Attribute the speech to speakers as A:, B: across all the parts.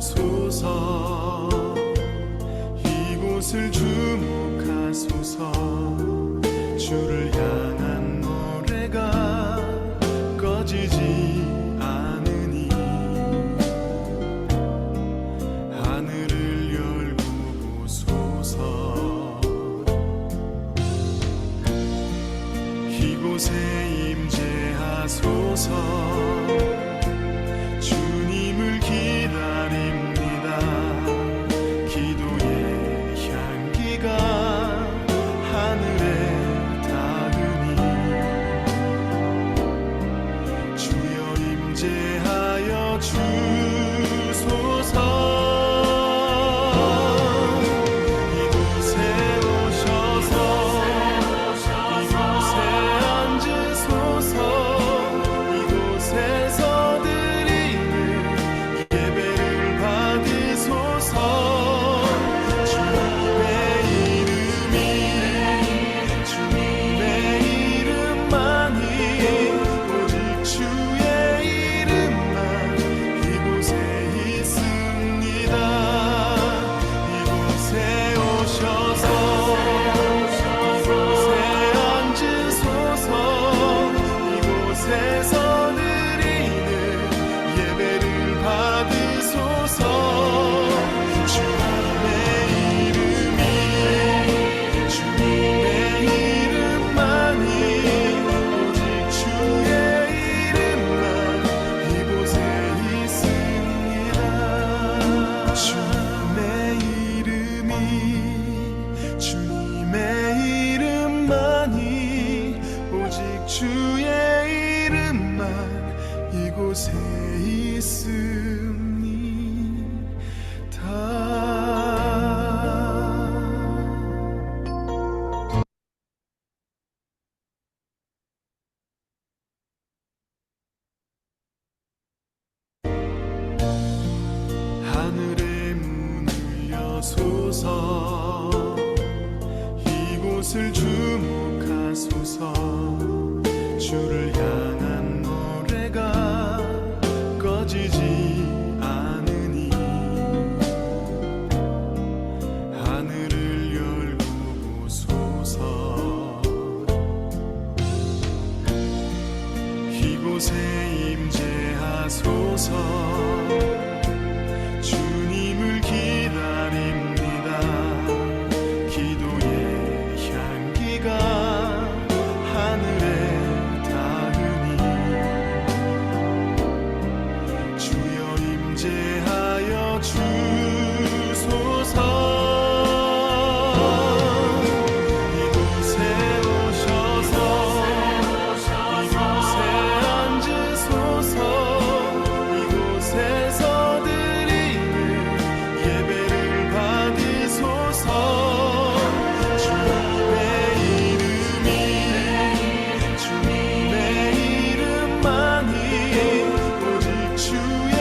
A: 주옵소서. 이곳을 주목하소서. 주를 향한 노래가 꺼지지 않으니 하늘을 열고 보소서. 이곳에 임재하소서. 주님을 기다립니다. 기도의 향기가 하늘에 닿으니 주여 임재하여 주소서. 주의 이름만 이곳에 있습니다. 하늘의 문을 여소서. 이곳을 주목하소서. 주를 향한 노래가 꺼지지 않으니 하늘을 열고 보소서. 이곳에 임재하소서. 주님을 기다립니다. 기도의 향기가 하늘에 임재하여 주소서. 이곳에 오셔서 이곳에 앉으소서. 이곳에서 드리는 예배를 받으소서. 주님의 이름이 주님의 이름만이 오직 주의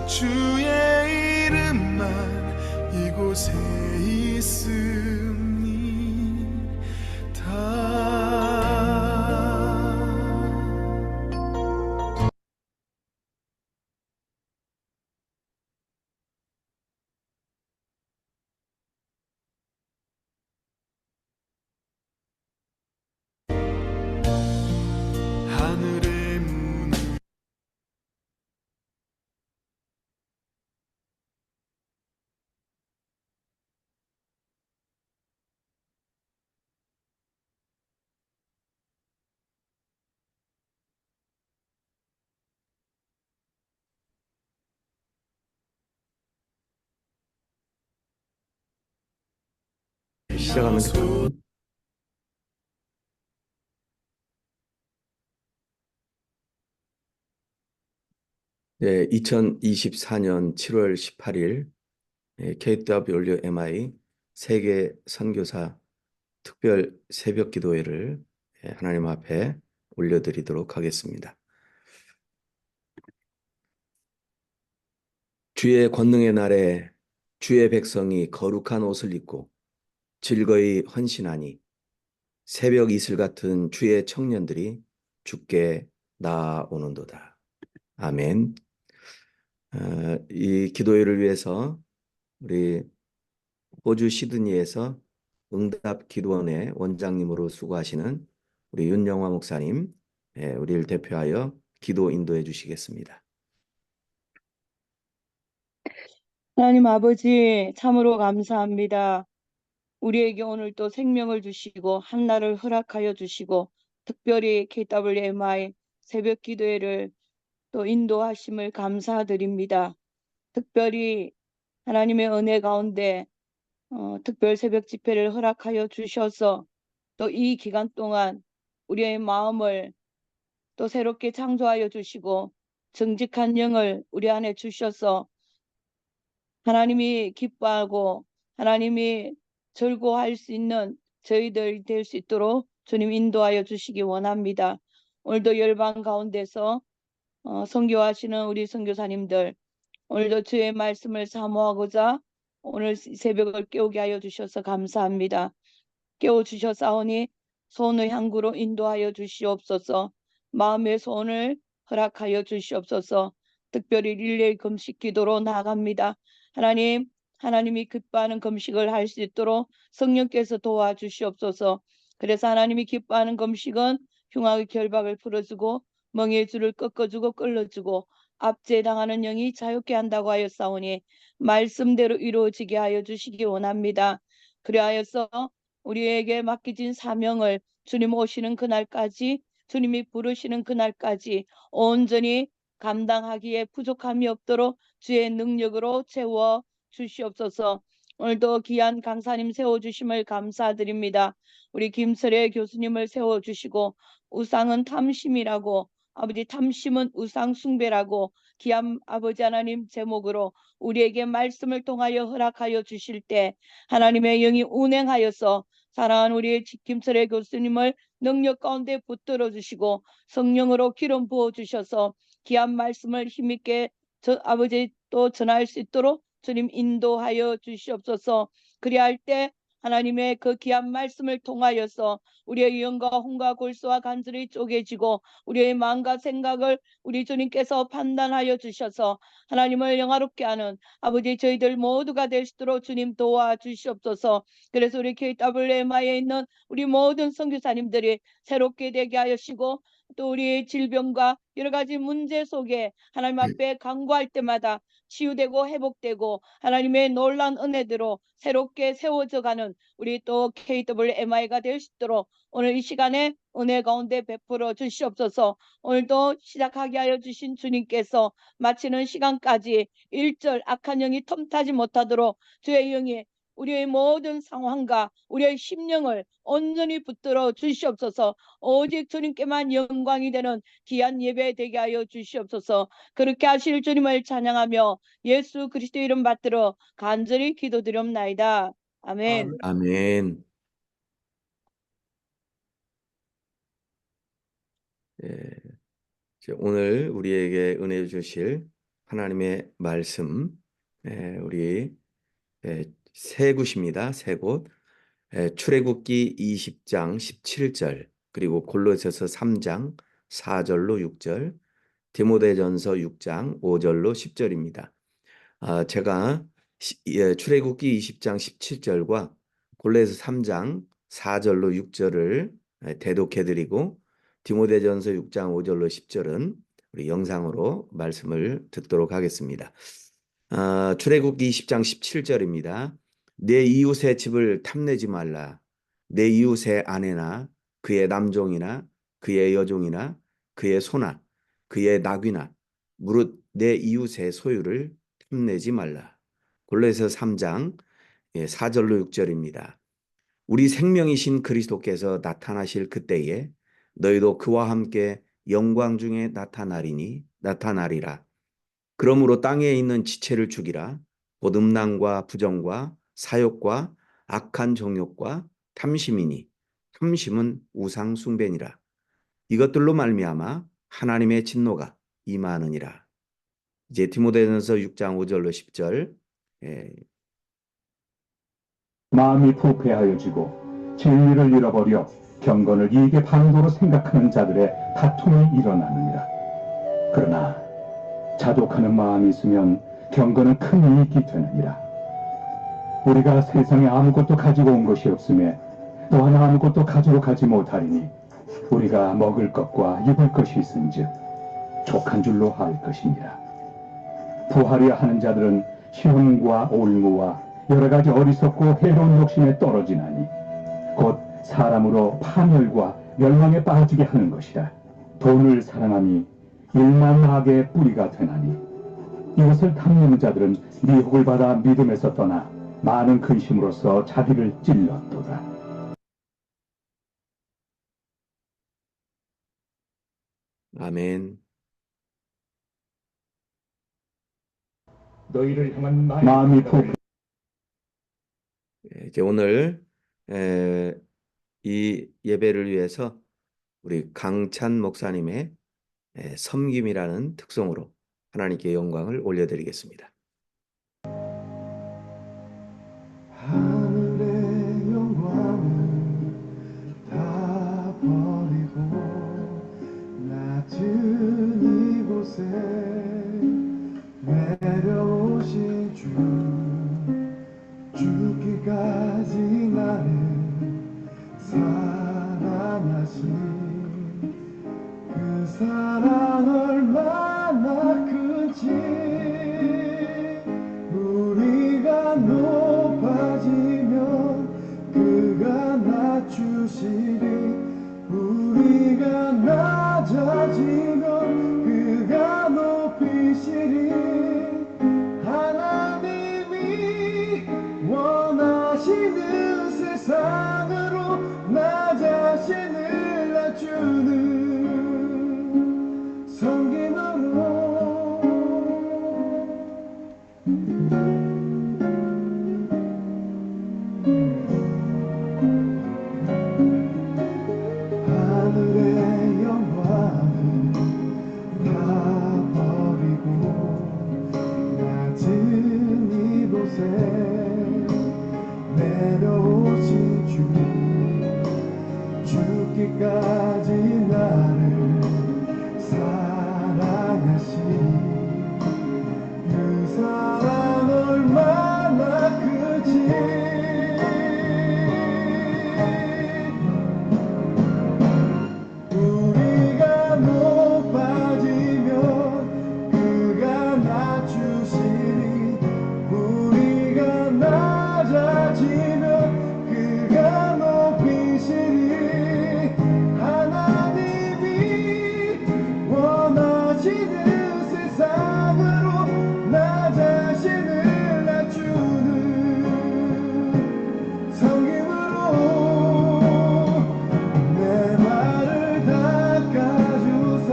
A: 주의 이름만 이곳에 있습니다. 하늘의 문을
B: 시작하면 됩니다. 네, 2024년 7월 18일 KWMI 세계 선교사 특별 새벽 기도회를 하나님 앞에 올려드리도록 하겠습니다. 주의 권능의 날에 주의 백성이 거룩한 옷을 입고 즐거이 헌신하니 새벽 이슬 같은 주의 청년들이 주께 나아오는도다. 아멘. 이 기도회를 위해서 우리 호주 시드니에서 응답 기도원의 원장님으로 수고하시는 우리 윤영화 목사님, 우리를 대표하여 기도 인도해 주시겠습니다.
C: 하나님 아버지, 참으로 감사합니다. 우리에게 오늘 또 생명을 주시고 한날을 허락하여 주시고 특별히 KWMI 새벽 기도회를 또 인도하심을 감사드립니다. 특별히 하나님의 은혜 가운데 특별 새벽 집회를 허락하여 주셔서 또 이 기간 동안 우리의 마음을 또 새롭게 창조하여 주시고 정직한 영을 우리 안에 주셔서 하나님이 기뻐하고 하나님이 즐거워할 수 있는 저희들 될 수 있도록 주님 인도하여 주시기 원합니다. 오늘도 열방 가운데서 선교하시는 우리 선교사님들, 오늘도 주의 말씀을 사모하고자 오늘 새벽을 깨우게 하여 주셔서 감사합니다. 깨워주셨사오니 소원의 향구로 인도하여 주시옵소서. 마음의 소원을 허락하여 주시옵소서. 특별히 릴레이 금식 기도로 나아갑니다. 하나님, 하나님이 기뻐하는 금식을 할 수 있도록 성령께서 도와주시옵소서. 그래서 하나님이 기뻐하는 금식은 흉악의 결박을 풀어주고 멍에의 줄을 꺾어주고 끌어주고 압제당하는 영이 자유케 한다고 하였사오니 말씀대로 이루어지게 하여 주시기 원합니다. 그리하여서 우리에게 맡기진 사명을 주님 오시는 그날까지, 주님이 부르시는 그날까지 온전히 감당하기에 부족함이 없도록 주의 능력으로 채워 주시옵소서. 오늘도 귀한 강사님 세워주심을 감사드립니다. 우리 김설혜 교수님을 세워주시고 우상은 탐심이라고, 아버지 탐심은 우상 숭배라고 귀한 아버지 하나님 제목으로 우리에게 말씀을 통하여 허락하여 주실 때 하나님의 영이 운행하여서 사랑하는 우리 김철의 교수님을 능력 가운데 붙들어 주시고 성령으로 기름 부어 주셔서 귀한 말씀을 힘있게 아버지 또 전할 수 있도록 주님 인도하여 주시옵소서. 그리할 때 하나님의 그 귀한 말씀을 통하여서 우리의 영과 혼과 골수와 간절히 쪼개지고 우리의 마음과 생각을 우리 주님께서 판단하여 주셔서 하나님을 영화롭게 하는 아버지 저희들 모두가 될 수 있도록 주님 도와주시옵소서. 그래서 우리 KWMI에 있는 우리 모든 선교사님들이 새롭게 되게 하시고 또 우리의 질병과 여러 가지 문제 속에 하나님 앞에 간구할 때마다 치유되고 회복되고 하나님의 놀라운 은혜대로 새롭게 세워져가는 우리 또 KWMI가 될 수 있도록 오늘 이 시간에 은혜 가운데 베풀어 주시옵소서. 오늘도 시작하게 하여 주신 주님께서 마치는 시간까지 일절 악한 영이 틈타지 못하도록 주의 영이 우리의 모든 상황과 우리의 심령을 온전히 붙들어 주시옵소서. 오직 주님께만 영광이 되는 귀한 예배 되게 하여 주시옵소서. 그렇게 하실 주님을 찬양하며 예수 그리스도 이름 받들어 간절히 기도드리옵나이다. 아멘.
B: 아멘. 예, 오늘 우리에게 은혜 주실 하나님의 말씀, 우리 세 곳입니다. 세 곳. 출애굽기 20장 17절, 그리고 골로새서 3장 4절로 6절, 디모데전서 6장 5절로 10절입니다. 제가 출애굽기 20장 17절과 골로새서 3장 4절로 6절을 대독해드리고 디모데전서 6장 5절로 10절은 우리 영상으로 말씀을 듣도록 하겠습니다. 출애굽기 20장 17절입니다. 내 이웃의 집을 탐내지 말라. 내 이웃의 아내나 그의 남종이나 그의 여종이나 그의 소나 그의 낙이나 무릇 내 이웃의 소유를 탐내지 말라. 골로새서 3장 4절로 6절입니다. 우리 생명이신 그리스도께서 나타나실 그때에 너희도 그와 함께 영광 중에 나타나리라. 그러므로 땅에 있는 지체를 죽이라. 곧 음란과 부정과 사욕과 악한 정욕과 탐심이니 탐심은 우상 숭배니라. 이것들로 말미암아 하나님의 진노가 임하느니라. 이제 디모데전서 6장 5절로 10절.
D: 마음이 부패하여지고 진리를 잃어버려 경건을 이익의 방도로 생각하는 자들의 다툼이 일어나느니라. 그러나 자족하는 마음이 있으면 경건은 큰 이익이 되느니라. 우리가 세상에 아무것도 가지고 온 것이 없음에 또한 아무것도 가지고 가지 못하리니 우리가 먹을 것과 입을 것이 있은즉 족한 줄로 알 것이니라. 부하려 하는 자들은 시험과 올무와 여러 가지 어리석고 해로운 욕심에 떨어지나니 곧 사람으로 파멸과 멸망에 빠지게 하는 것이라. 돈을 사랑하니 일만 악의 뿌리가 되나니 이것을 탐내는 자들은 미혹을 받아 믿음에서 떠나 많은 근심으로써 자기를 찔렀도다.
B: 아멘.
D: 너희를 향한 마음이 부패
B: 이제 오늘 이 예배를 위해서 우리 강찬 목사님의 섬김이라는 특성으로 하나님께 영광을 올려드리겠습니다.
A: 하늘의 영광을 다 버리고 낮은 이곳에 내려오신 주 죽기까지 나를 사랑하신 그 사랑 얼마나 큰지 우리가 높아지면 그가 낮추시리 우리가 낮아지면 그가 높이시리 하나님이 원하시는 세상으로 나 자신을 낮추는 성김으로 하늘의 영광을 다 버리고 낮은 이곳에 내려오신 주 죽기까지 나를 사랑하신 그 사랑 얼마나 크지 우리가 높아지면 그가 낮추시니 우리가 낮아지면 그가 높이시니 하나님이 원하시는 세상으로 나 자신을 낮추는 성김으로 내 말을 닦아주사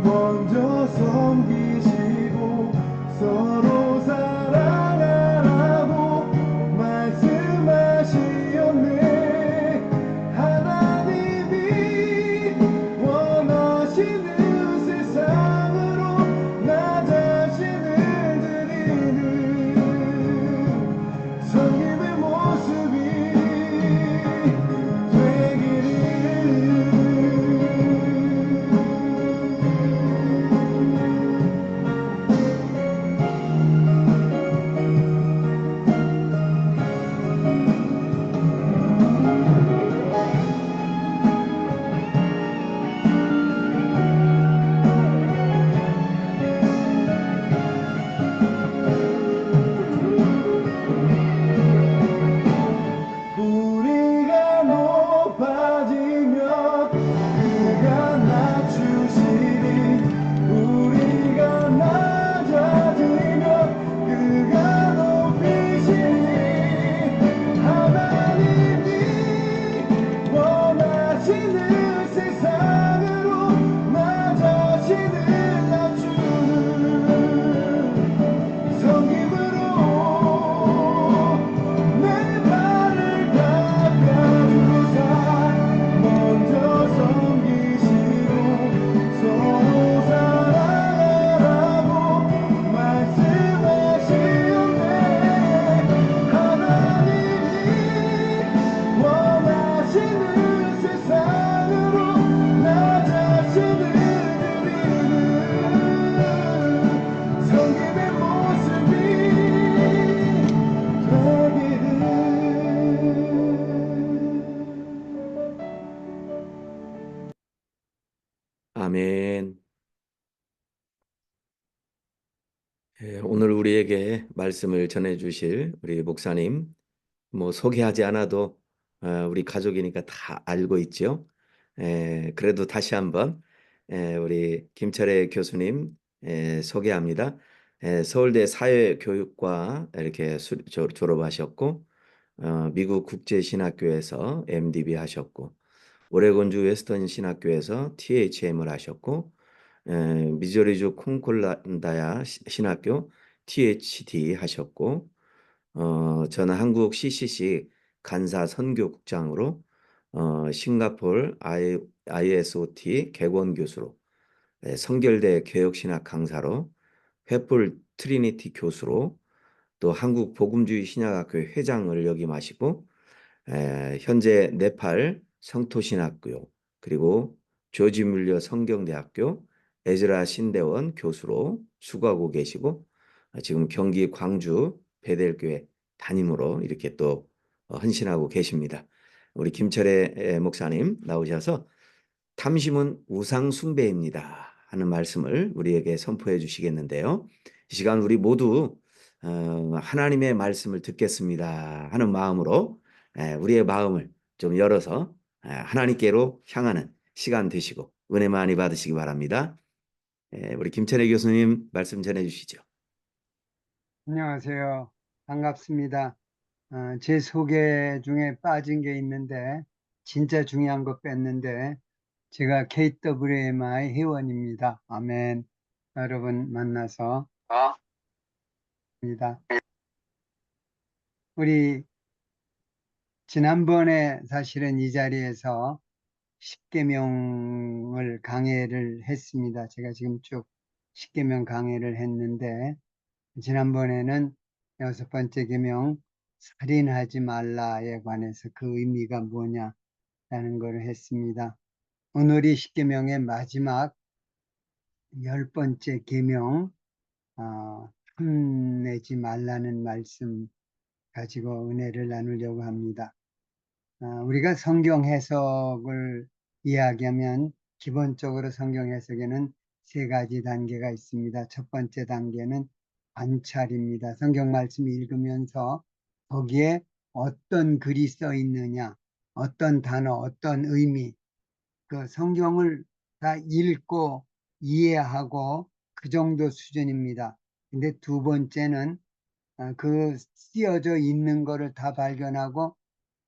A: 먼저 섬기시고 서로 사랑하라고 말씀
B: 오늘 우리에게 말씀을 전해 주실 우리 목사님 뭐 소개하지 않아도 우리 가족이니까 다 알고 있죠. 그래도 다시 한번 우리 김철애 교수님 소개합니다. 서울대 사회교육과 이렇게 졸업하셨고 미국 국제신학교에서 MDB 하셨고 오레곤주 웨스턴 신학교에서 THM을 하셨고 미주리주 콘콜란다야 신학교 THD 하셨고 저는 한국 CCC 간사 선교국장으로 싱가포르 ISOT 객원 교수로 성결대 개혁신학 강사로 횃불 트리니티 교수로 또 한국 복음주의 신약학교 회장을 역임하시고 현재 네팔 성토신학교 그리고 조지 뮬러 성경대학교 에즈라 신대원 교수로 수고하고 계시고 지금 경기 광주 베델교회 담임으로 이렇게 또 헌신하고 계십니다. 우리 김철애 목사님 나오셔서 탐심은 우상 숭배입니다 하는 말씀을 우리에게 선포해 주시겠는데요. 이 시간 우리 모두 하나님의 말씀을 듣겠습니다 하는 마음으로 우리의 마음을 좀 열어서 하나님께로 향하는 시간 되시고 은혜 많이 받으시기 바랍니다. 우리 김철애 교수님 말씀 전해 주시죠.
E: 안녕하세요. 반갑습니다. 제 소개 중에 빠진 게 있는데 진짜 중요한 거 뺐는데 제가 KWMI 회원입니다. 아멘. 여러분 만나서 입니다. 우리 지난번에 사실은 이 자리에서 십계명을 강해를 했습니다. 제가 지금 쭉 십계명 강해를 했는데 지난번에는 6번째 계명 살인하지 말라에 관해서 그 의미가 뭐냐라는 걸 했습니다. 오늘이 십계명의 마지막 10번째 계명 탐내지 말라는 말씀 가지고 은혜를 나누려고 합니다. 우리가 성경 해석을 이야기하면 기본적으로 성경 해석에는 3가지 단계가 있습니다. 첫 번째 단계는 관찰입니다. 성경 말씀 읽으면서 거기에 어떤 글이 써 있느냐, 어떤 단어, 어떤 의미, 그 성경을 다 읽고 이해하고 그 정도 수준입니다. 근데 두 번째는 그 쓰여져 있는 거를 다 발견하고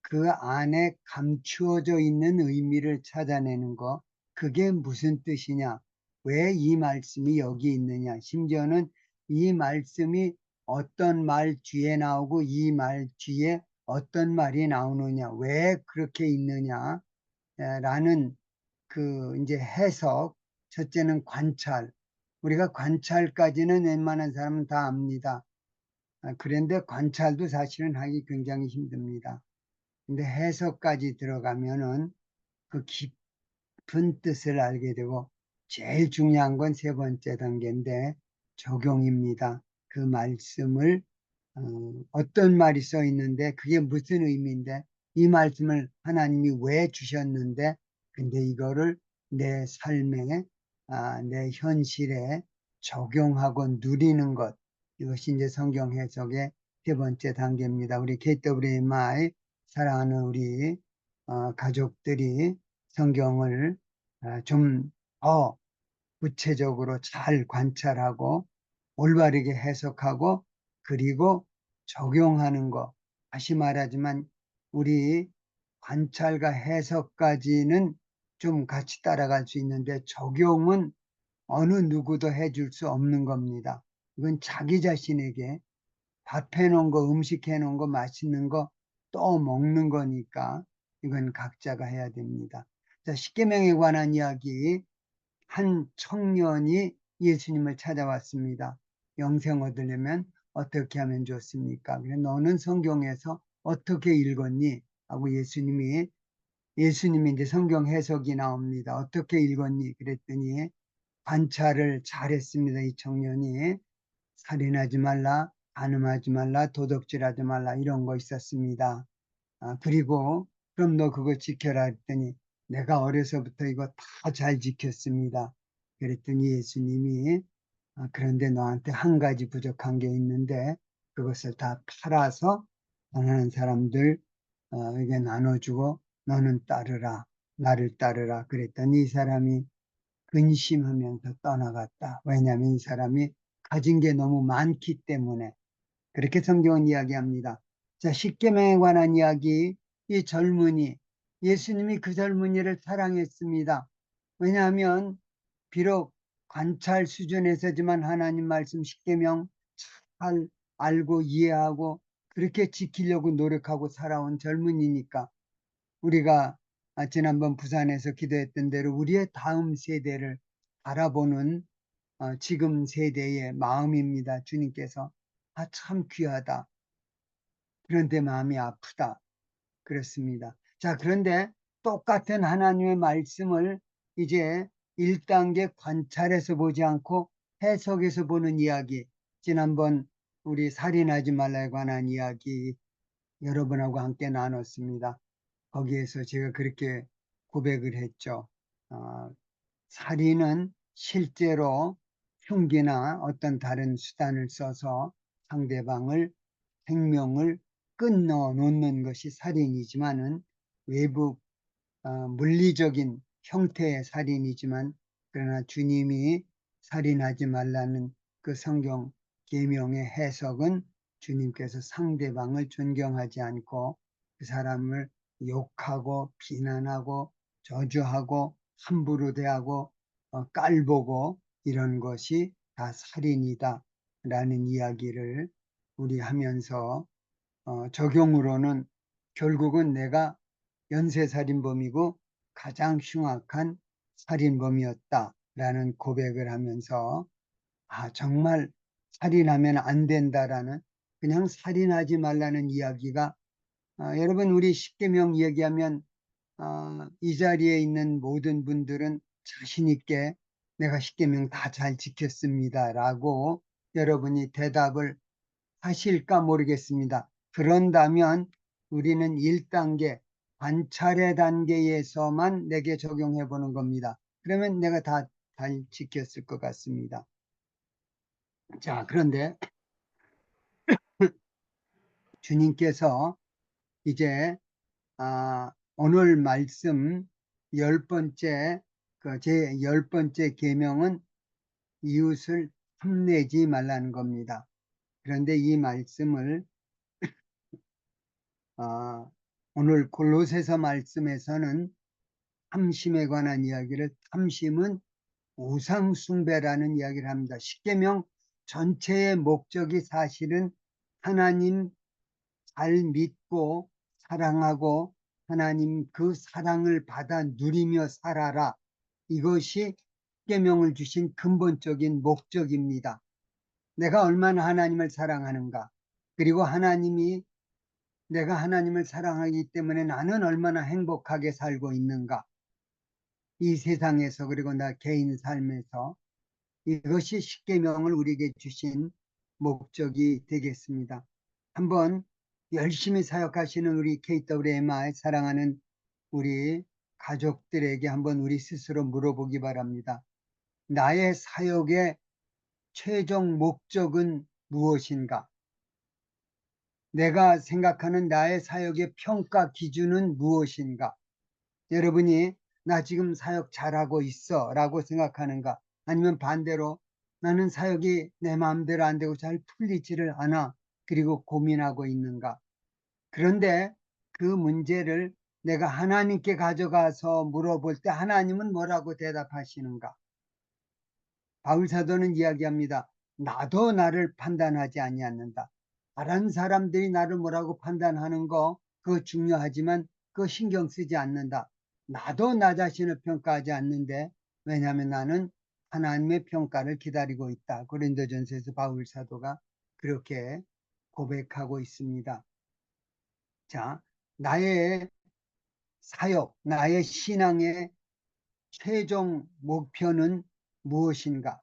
E: 그 안에 감추어져 있는 의미를 찾아내는 거, 그게 무슨 뜻이냐, 왜 이 말씀이 여기 있느냐, 심지어는 이 말씀이 어떤 말 뒤에 나오고 이 말 뒤에 어떤 말이 나오느냐, 왜 그렇게 있느냐 라는 그 이제 해석. 첫째는 관찰. 우리가 관찰까지는 웬만한 사람은 다 압니다. 그런데 관찰도 사실은 하기 굉장히 힘듭니다. 근데 해석까지 들어가면은 그 깊은 뜻을 알게 되고 제일 중요한 건 3번째 단계인데 적용입니다. 그 말씀을 어떤 말이 써 있는데 그게 무슨 의미인데 이 말씀을 하나님이 왜 주셨는데 근데 이거를 내 삶에 내 현실에 적용하고 누리는 것, 이것이 이제 성경 해석의 3번째 단계입니다. 우리 KWMI 사랑하는 우리 가족들이 성경을 좀 더 구체적으로 잘 관찰하고 올바르게 해석하고 그리고 적용하는 거. 다시 말하지만 우리 관찰과 해석까지는 좀 같이 따라갈 수 있는데 적용은 어느 누구도 해줄 수 없는 겁니다. 이건 자기 자신에게 밥 해놓은 거, 음식 해놓은 거, 맛있는 거 또 먹는 거니까 이건 각자가 해야 됩니다. 자, 십계명에 관한 이야기. 한 청년이 예수님을 찾아왔습니다. 영생 얻으려면 어떻게 하면 좋습니까? 그래, 너는 성경에서 어떻게 읽었니? 하고 예수님이 이제 성경 해석이 나옵니다. 어떻게 읽었니? 그랬더니 관찰을 잘했습니다. 이 청년이 살인하지 말라, 간음하지 말라, 도둑질하지 말라 이런 거 있었습니다. 그리고 그럼 너 그거 지켜라 했더니 내가 어려서부터 이거 다 잘 지켰습니다. 그랬더니 예수님이 그런데 너한테 한 가지 부족한 게 있는데 그것을 다 팔아서 가난한 사람들 에게 나눠주고 너는 따르라, 나를 따르라 그랬더니 이 사람이 근심하면서 떠나갔다. 왜냐하면 이 사람이 가진 게 너무 많기 때문에. 그렇게 성경은 이야기합니다. 자, 십계명에 관한 이야기, 이 젊은이, 예수님이 그 젊은이를 사랑했습니다. 왜냐하면 비록 관찰 수준에서지만 하나님 말씀 십계명 잘 알고 이해하고 그렇게 지키려고 노력하고 살아온 젊은이니까 우리가 지난번 부산에서 기도했던 대로 우리의 다음 세대를 바라보는 지금 세대의 마음입니다. 주님께서 참 귀하다. 그런데 마음이 아프다. 그렇습니다. 자, 그런데 똑같은 하나님의 말씀을 이제 1단계 관찰해서 보지 않고 해석해서 보는 이야기. 지난번 우리 살인하지 말라에 관한 이야기 여러분하고 함께 나눴습니다. 거기에서 제가 그렇게 고백을 했죠. 살인은 실제로 흉기나 어떤 다른 수단을 써서 상대방을 생명을 끊어 놓는 것이 살인이지만은 외부 물리적인 형태의 살인이지만 그러나 주님이 살인하지 말라는 그 성경 계명의 해석은 주님께서 상대방을 존경하지 않고 그 사람을 욕하고 비난하고 저주하고 함부로 대하고 깔보고 이런 것이 다 살인이다 라는 이야기를 우리 하면서 적용으로는 결국은 내가 연쇄살인범이고 가장 흉악한 살인범이었다라는 고백을 하면서 정말 살인하면 안 된다라는 그냥 살인하지 말라는 이야기가 여러분 우리 십계명 이야기하면 이 자리에 있는 모든 분들은 자신 있게 내가 십계명 다 잘 지켰습니다라고 여러분이 대답을 하실까 모르겠습니다. 그런다면 우리는 1단계 관찰의 단계에서만 내게 적용해 보는 겁니다. 그러면 내가 다 잘 지켰을 것 같습니다. 자, 그런데 주님께서 이제 오늘 말씀 10번째 제 10번째 계명은 이웃을 탐내지 말라는 겁니다. 그런데 이 말씀을 오늘 골로새서 말씀에서는 탐심에 관한 이야기를 탐심은 우상 숭배라는 이야기를 합니다. 십계명 전체의 목적이 사실은 하나님 잘 믿고 사랑하고 하나님 그 사랑을 받아 누리며 살아라. 이것이 십계명을 주신 근본적인 목적입니다. 내가 얼마나 하나님을 사랑하는가. 그리고 내가 하나님을 사랑하기 때문에 나는 얼마나 행복하게 살고 있는가. 이 세상에서 그리고 나 개인 삶에서 이것이 십계명을 우리에게 주신 목적이 되겠습니다. 한번 열심히 사역하시는 우리 KWMI 사랑하는 우리 가족들에게 한번 우리 스스로 물어보기 바랍니다. 나의 사역의 최종 목적은 무엇인가? 내가 생각하는 나의 사역의 평가 기준은 무엇인가? 여러분이 나 지금 사역 잘하고 있어 라고 생각하는가? 아니면 반대로 나는 사역이 내 마음대로 안 되고 잘 풀리지를 않아 그리고 고민하고 있는가? 그런데 그 문제를 내가 하나님께 가져가서 물어볼 때 하나님은 뭐라고 대답하시는가? 바울 사도는 이야기합니다. 나도 나를 판단하지 아니하는다. 다른 사람들이 나를 뭐라고 판단하는 거 그거 중요하지만 그거 신경 쓰지 않는다. 나도 나 자신을 평가하지 않는데 왜냐하면 나는 하나님의 평가를 기다리고 있다. 고린도전서에서 바울 사도가 그렇게 고백하고 있습니다. 자, 나의 사역, 나의 신앙의 최종 목표는 무엇인가?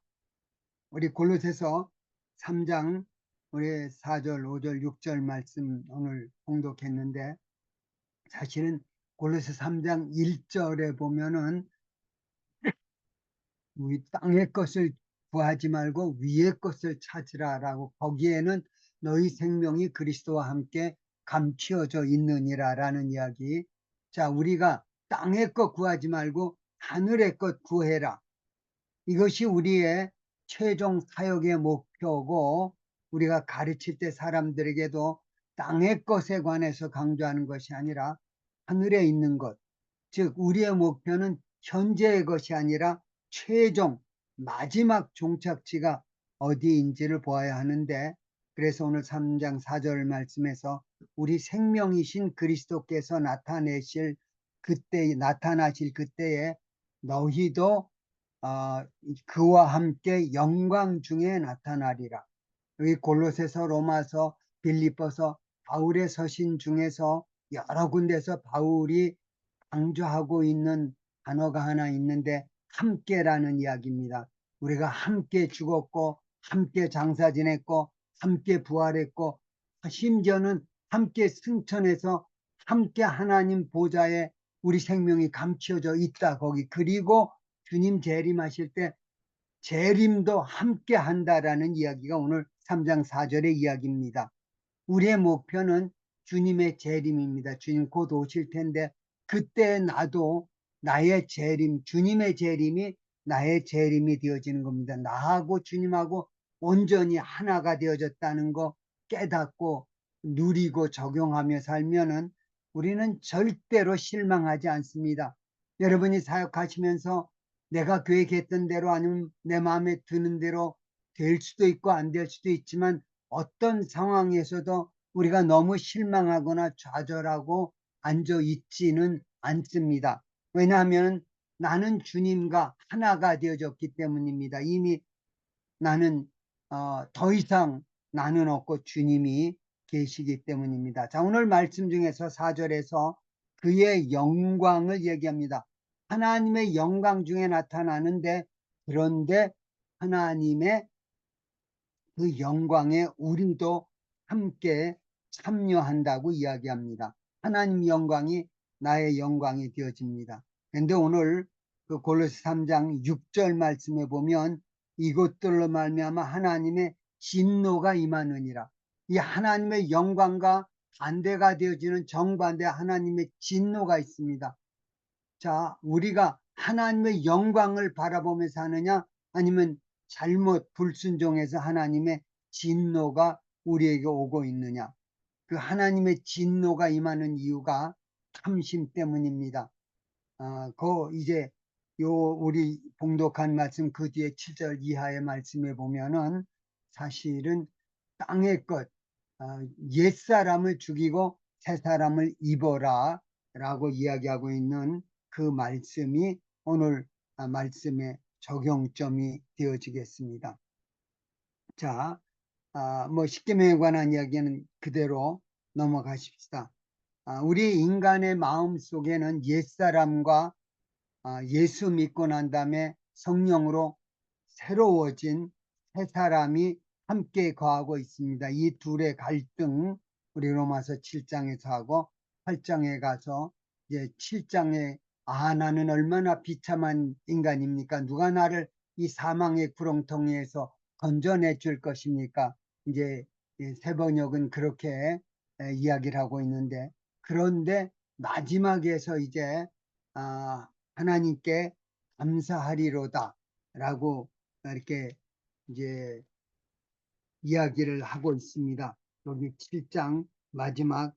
E: 우리 골로새서 3장 우리 4절, 5절, 6절 말씀 오늘 봉독했는데 사실은 골로새 3장 1절에 보면은 우리 땅의 것을 구하지 말고 위의 것을 찾으라라고, 거기에는 너희 생명이 그리스도와 함께 감추어져 있느니라라는 이야기. 자, 우리가 땅의 것 구하지 말고 하늘의 것 구해라. 이것이 우리의 최종 사역의 목표고, 우리가 가르칠 때 사람들에게도 땅의 것에 관해서 강조하는 것이 아니라 하늘에 있는 것, 즉 우리의 목표는 현재의 것이 아니라 최종 마지막 종착지가 어디인지를 보아야 하는데, 그래서 오늘 3장 4절 말씀에서 우리 생명이신 그리스도께서 나타나실 그때에 너희도 그와 함께 영광 중에 나타나리라. 여기 골로새서, 로마서, 빌립보서, 바울의 서신 중에서 여러 군데서 바울이 강조하고 있는 단어가 하나 있는데 함께라는 이야기입니다. 우리가 함께 죽었고 함께 장사 지냈고 함께 부활했고 심지어는 함께 승천해서 함께 하나님 보좌에 우리 생명이 감추어져 있다 거기. 그리고 주님 재림하실 때 재림도 함께 한다라는 이야기가 오늘 3장 4절의 이야기입니다. 우리의 목표는 주님의 재림입니다. 주님 곧 오실 텐데 그때 나도 나의 재림, 주님의 재림이 나의 재림이 되어지는 겁니다. 나하고 주님하고 온전히 하나가 되어졌다는 거 깨닫고 누리고 적용하며 살면은 우리는 절대로 실망하지 않습니다. 여러분이 사역하시면서 내가 계획했던 대로 아니면 내 마음에 드는 대로 될 수도 있고 안 될 수도 있지만 어떤 상황에서도 우리가 너무 실망하거나 좌절하고 앉아 있지는 않습니다. 왜냐하면 나는 주님과 하나가 되어졌기 때문입니다. 이미 나는 더 이상 나는 없고 주님이 계시기 때문입니다. 자, 오늘 말씀 중에서 4절에서 그의 영광을 얘기합니다. 하나님의 영광 중에 나타나는데, 그런데 하나님의 그 영광에 우리도 함께 참여한다고 이야기합니다. 하나님 영광이 나의 영광이 되어집니다. 그런데 오늘 그 골로새 3장 6절 말씀에 보면 이것들로 말미암아 하나님의 진노가 임하느니라. 이 하나님의 영광과 반대가 되어지는 정반대 하나님의 진노가 있습니다. 자, 우리가 하나님의 영광을 바라보면서 하느냐, 아니면 잘못 불순종해서 하나님의 진노가 우리에게 오고 있느냐. 그 하나님의 진노가 임하는 이유가 탐심 때문입니다. 이제 우리 봉독한 말씀 그 뒤에 7절 이하의 말씀에 보면은 사실은 땅의 것, 옛사람을 죽이고 새사람을 입어라 라고 이야기하고 있는 그 말씀이 오늘 말씀의 적용점이 되어지겠습니다. 자, 십계명에 관한 이야기는 그대로 넘어가십시다. 우리 인간의 마음 속에는 옛사람과 예수 믿고 난 다음에 성령으로 새로워진 새 사람이 함께 거하고 있습니다. 이 둘의 갈등, 우리 로마서 7장에서 하고 8장에 가서 이제 7장에 나는 얼마나 비참한 인간입니까? 누가 나를 이 사망의 구렁텅이에서 건져내 줄 것입니까? 이제 새번역은 그렇게 이야기를 하고 있는데, 그런데 마지막에서 이제 하나님께 감사하리로다 라고 이렇게 이제 이야기를 하고 있습니다. 여기 7장 마지막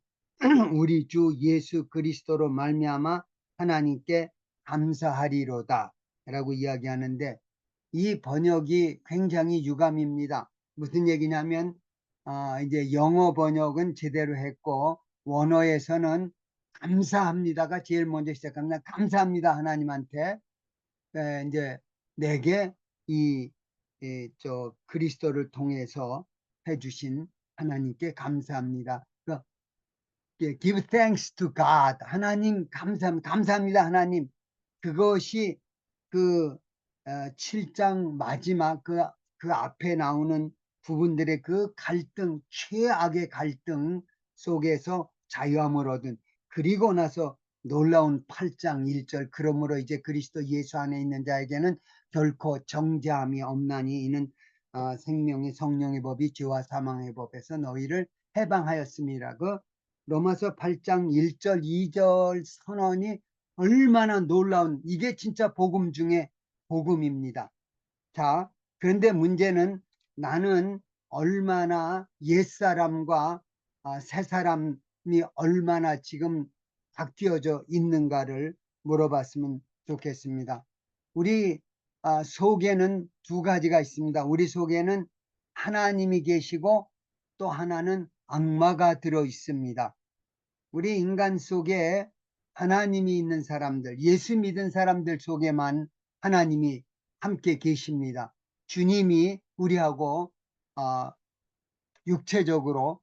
E: 우리 주 예수 그리스도로 말미암아 하나님께 감사하리로다 라고 이야기하는데, 이 번역이 굉장히 유감입니다. 무슨 얘기냐면 이제 영어 번역은 제대로 했고 원어에서는 감사합니다가 제일 먼저 시작합니다. 감사합니다 하나님한테. 이제 내게 그리스도를 통해서 해주신 하나님께 감사합니다. Give thanks to God. 하나님 감사합니다 하나님. 그것이 그 7장 마지막 그 앞에 나오는 부분들의 그 갈등, 최악의 갈등 속에서 자유함을 얻은, 그리고 나서 놀라운 8장 1절 그러므로 이제 그리스도 예수 안에 있는 자에게는 결코 정죄함이 없나니 이는 생명의 성령의 법이 죄와 사망의 법에서 너희를 해방하였습니다. 그 로마서 8장 1절 2절 선언이 얼마나 놀라운, 이게 진짜 복음 중에 복음입니다. 자, 그런데 문제는 나는 얼마나 옛사람과 새사람이 얼마나 지금 바뀌어져 있는가를 물어봤으면 좋겠습니다. 우리 속에는 두 가지가 있습니다. 우리 속에는 하나님이 계시고 또 하나는 악마가 들어 있습니다. 우리 인간 속에 하나님이 있는 사람들, 예수 믿은 사람들 속에만 하나님이 함께 계십니다. 주님이 우리하고 육체적으로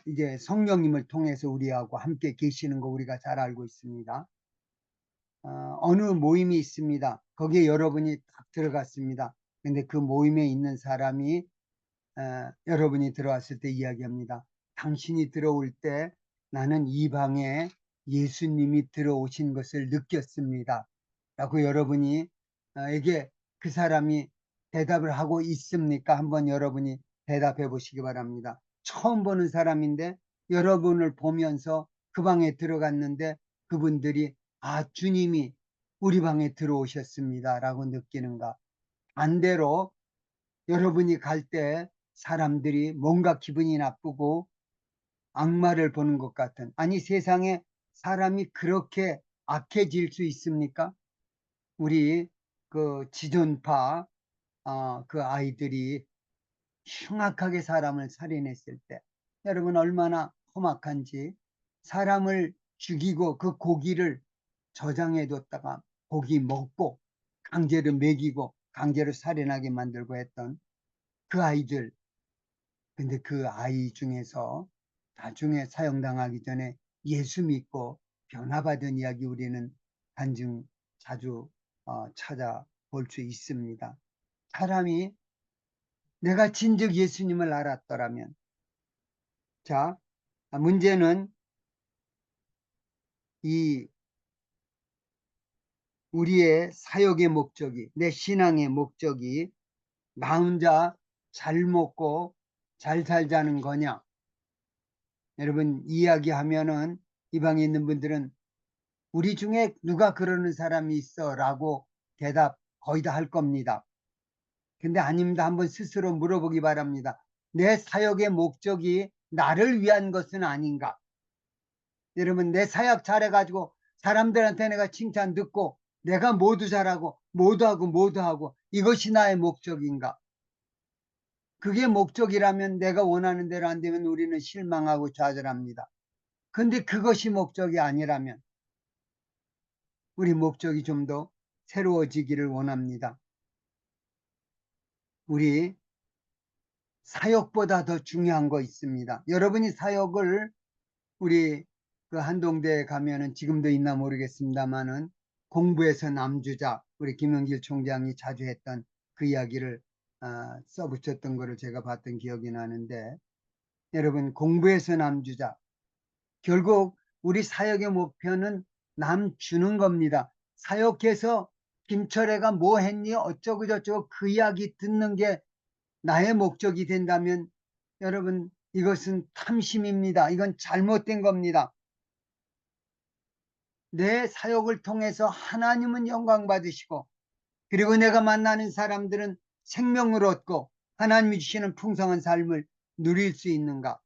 E: 이제 성령님을 통해서 우리하고 함께 계시는 거 우리가 잘 알고 있습니다. 어느 모임이 있습니다. 거기에 여러분이 딱 들어갔습니다. 근데 그 모임에 있는 사람이 여러분이 들어왔을 때 이야기합니다. 당신이 들어올 때 나는 이 방에 예수님이 들어오신 것을 느꼈습니다. 라고 여러분이 에게 그 사람이 대답을 하고 있습니까? 한번 여러분이 대답해 보시기 바랍니다. 처음 보는 사람인데 여러분을 보면서 그 방에 들어갔는데 그분들이 주님이 우리 방에 들어오셨습니다. 라고 느끼는가? 반대로 여러분이 갈 때 사람들이 뭔가 기분이 나쁘고 악마를 보는 것 같은, 아니 세상에 사람이 그렇게 악해질 수 있습니까? 우리 그 지존파 그 아이들이 흉악하게 사람을 살인했을 때 여러분 얼마나 험악한지, 사람을 죽이고 그 고기를 저장해 뒀다가 고기 먹고 강제로 먹이고 강제로 살인하게 만들고 했던 그 아이들. 근데 그 아이 중에서 나중에 사형당하기 전에 예수 믿고 변화받은 이야기 우리는 간증 자주 찾아볼 수 있습니다. 사람이 내가 진즉 예수님을 알았더라면, 자, 문제는 이 우리의 사역의 목적이, 내 신앙의 목적이 나 혼자 잘 먹고 잘 살자는 거냐? 여러분 이야기하면은 이 방에 있는 분들은 우리 중에 누가 그러는 사람이 있어 라고 대답 거의 다 할 겁니다. 근데 아닙니다. 한번 스스로 물어보기 바랍니다. 내 사역의 목적이 나를 위한 것은 아닌가? 여러분 내 사역 잘해가지고 사람들한테 내가 칭찬 듣고 내가 모두 잘하고 모두 하고 이것이 나의 목적인가? 그게 목적이라면 내가 원하는 대로 안 되면 우리는 실망하고 좌절합니다. 근데 그것이 목적이 아니라면 우리 목적이 좀 더 새로워지기를 원합니다. 우리 사역보다 더 중요한 거 있습니다. 여러분이 사역을 우리 그 한동대에 가면은 지금도 있나 모르겠습니다만은 공부해서 남주자, 우리 김영길 총장이 자주 했던 그 이야기를 써붙였던 거를 제가 봤던 기억이 나는데, 여러분 공부해서 남주자, 결국 우리 사역의 목표는 남 주는 겁니다. 사역해서 김철애가 뭐 했니 어쩌고 저쩌고 그 이야기 듣는 게 나의 목적이 된다면 여러분 이것은 탐심입니다. 이건 잘못된 겁니다. 내 사역을 통해서 하나님은 영광 받으시고 그리고 내가 만나는 사람들은 생명을 얻고 하나님이 주시는 풍성한 삶을 누릴 수 있는가?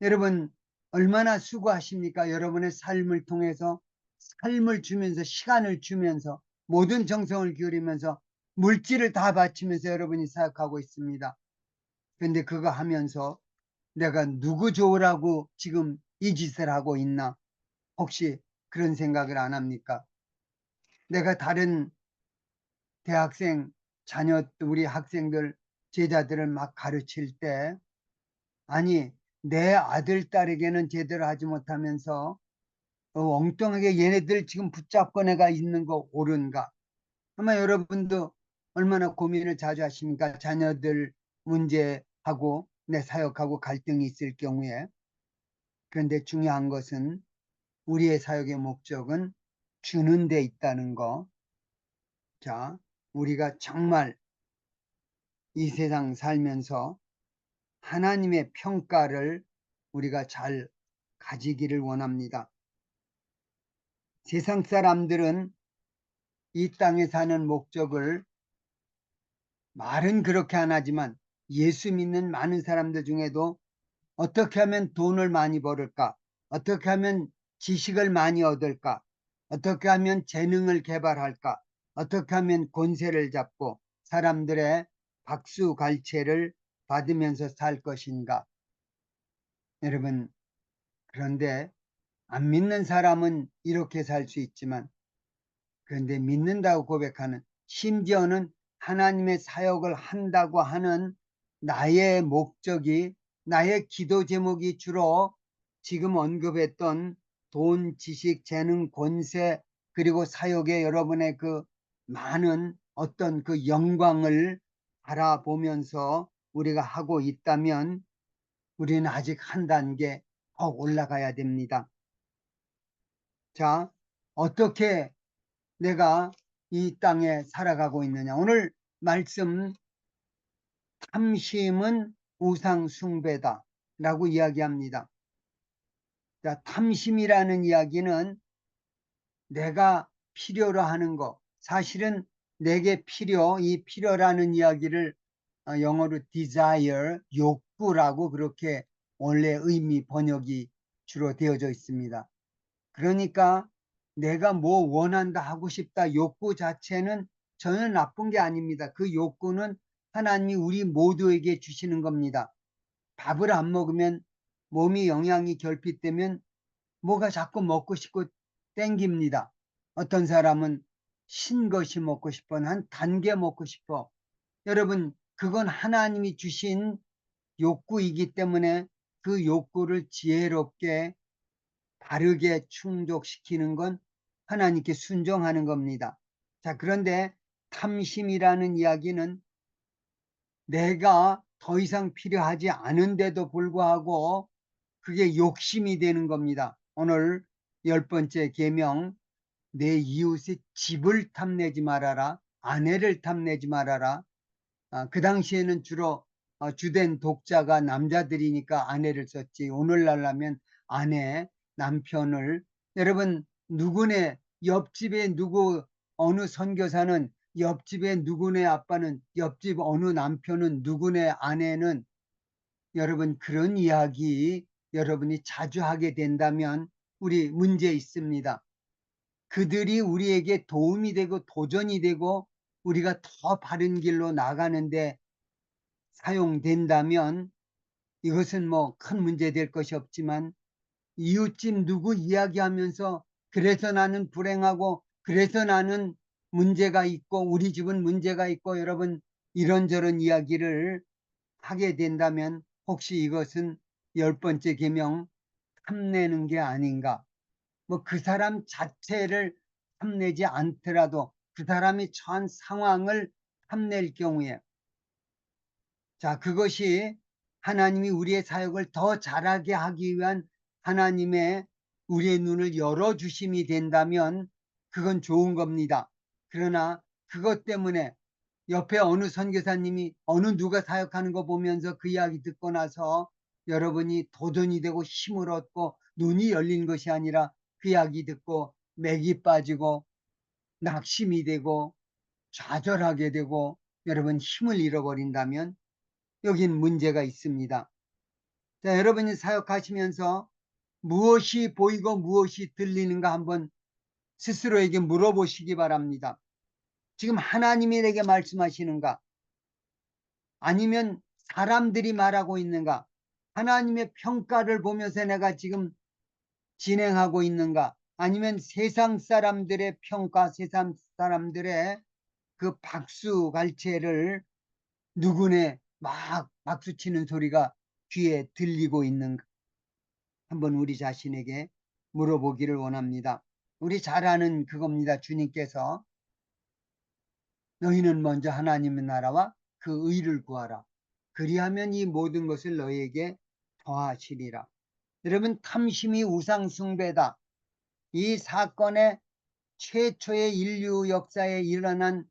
E: 여러분 얼마나 수고하십니까? 여러분의 삶을 통해서 삶을 주면서 시간을 주면서 모든 정성을 기울이면서 물질을 다 바치면서 여러분이 사역하고 있습니다. 그런데 그거 하면서 내가 누구 좋으라고 지금 이 짓을 하고 있나? 혹시 그런 생각을 안 합니까? 내가 다른 대학생 자녀, 우리 학생들, 제자들을 막 가르칠 때, 아니, 내 아들, 딸에게는 제대로 하지 못하면서 엉뚱하게 얘네들 지금 붙잡고 내가 있는 거 옳은가? 아마 여러분도 얼마나 고민을 자주 하십니까? 자녀들 문제하고 내 사역하고 갈등이 있을 경우에. 그런데 중요한 것은 우리의 사역의 목적은 주는 데 있다는 거. 자, 우리가 정말 이 세상 살면서 하나님의 평가를 우리가 잘 가지기를 원합니다. 세상 사람들은 이 땅에 사는 목적을 말은 그렇게 안 하지만 예수 믿는 많은 사람들 중에도 어떻게 하면 돈을 많이 벌을까? 어떻게 하면 지식을 많이 얻을까? 어떻게 하면 재능을 개발할까? 어떻게 하면 권세를 잡고 사람들의 박수갈채를 받으면서 살 것인가? 여러분, 그런데 안 믿는 사람은 이렇게 살 수 있지만, 그런데 믿는다고 고백하는, 심지어는 하나님의 사역을 한다고 하는 나의 목적이, 나의 기도 제목이 주로 지금 언급했던 돈, 지식, 재능, 권세, 그리고 사역의 여러분의 그 많은 어떤 그 영광을 바라보면서 우리가 하고 있다면 우리는 아직 한 단계 더 올라가야 됩니다. 자, 어떻게 내가 이 땅에 살아가고 있느냐. 오늘 말씀 탐심은 우상 숭배다 라고 이야기합니다. 자, 탐심이라는 이야기는 내가 필요로 하는 거, 사실은 내게 이 필요라는 이야기를 영어로 desire, 욕구라고 그렇게 원래 의미 번역이 주로 되어져 있습니다. 그러니까 내가 뭐 원한다, 하고 싶다, 욕구 자체는 전혀 나쁜 게 아닙니다. 그 욕구는 하나님이 우리 모두에게 주시는 겁니다. 밥을 안 먹으면 몸이 영양이 결핍되면 뭐가 자꾸 먹고 싶고 땡깁니다. 어떤 사람은 신 것이 먹고 싶어, 한 단 게 먹고 싶어. 여러분, 그건 하나님이 주신 욕구이기 때문에 그 욕구를 지혜롭게 바르게 충족시키는 건 하나님께 순종하는 겁니다. 자, 그런데 탐심이라는 이야기는 내가 더 이상 필요하지 않은데도 불구하고 그게 욕심이 되는 겁니다. 오늘 10번째 계명, 내 이웃의 집을 탐내지 말아라, 아내를 탐내지 말아라. 그 당시에는 주로 주된 독자가 남자들이니까 아내를 썼지, 오늘날 하면 아내, 남편을. 여러분, 누구네 옆집에 어느 선교사는 옆집에 누구네 아빠는, 옆집 어느 남편은, 누구네 아내는, 여러분 그런 이야기 여러분이 자주 하게 된다면 우리 문제 있습니다. 그들이 우리에게 도움이 되고 도전이 되고 우리가 더 바른 길로 나가는데 사용된다면 이것은 뭐 큰 문제 될 것이 없지만, 이웃집 누구 이야기하면서 그래서 나는 불행하고 그래서 나는 문제가 있고 우리 집은 문제가 있고, 여러분 이런저런 이야기를 하게 된다면 혹시 이것은 10번째 계명 탐내는 게 아닌가? 뭐 그 사람 자체를 탐내지 않더라도 그 사람이 처한 상황을 탐낼 경우에, 자, 그것이 하나님이 우리의 사역을 더 잘하게 하기 위한 하나님의 우리의 눈을 열어주심이 된다면 그건 좋은 겁니다. 그러나 그것 때문에 옆에 어느 선교사님이 어느 누가 사역하는 거 보면서 그 이야기 듣고 나서 여러분이 도전이 되고 힘을 얻고 눈이 열린 것이 아니라 그 이야기 듣고 맥이 빠지고 낙심이 되고 좌절하게 되고 여러분 힘을 잃어버린다면 여긴 문제가 있습니다. 자, 여러분이 사역하시면서 무엇이 보이고 무엇이 들리는가 한번 스스로에게 물어보시기 바랍니다. 지금 하나님이 내게 말씀하시는가? 아니면 사람들이 말하고 있는가? 하나님의 평가를 보면서 내가 지금 진행하고 있는가? 아니면 세상 사람들의 평가, 세상 사람들의 그 박수갈채를 누구네 막 박수치는 소리가 귀에 들리고 있는가? 한번 우리 자신에게 물어보기를 원합니다. 우리 잘 아는 그겁니다. 주님께서 너희는 먼저 하나님의 나라와 그 의를 구하라. 그리하면 이 모든 것을 너희에게 더하시리라. 여러분, 탐심이 우상 숭배다. 이 사건의 최초의 인류 역사에 일어난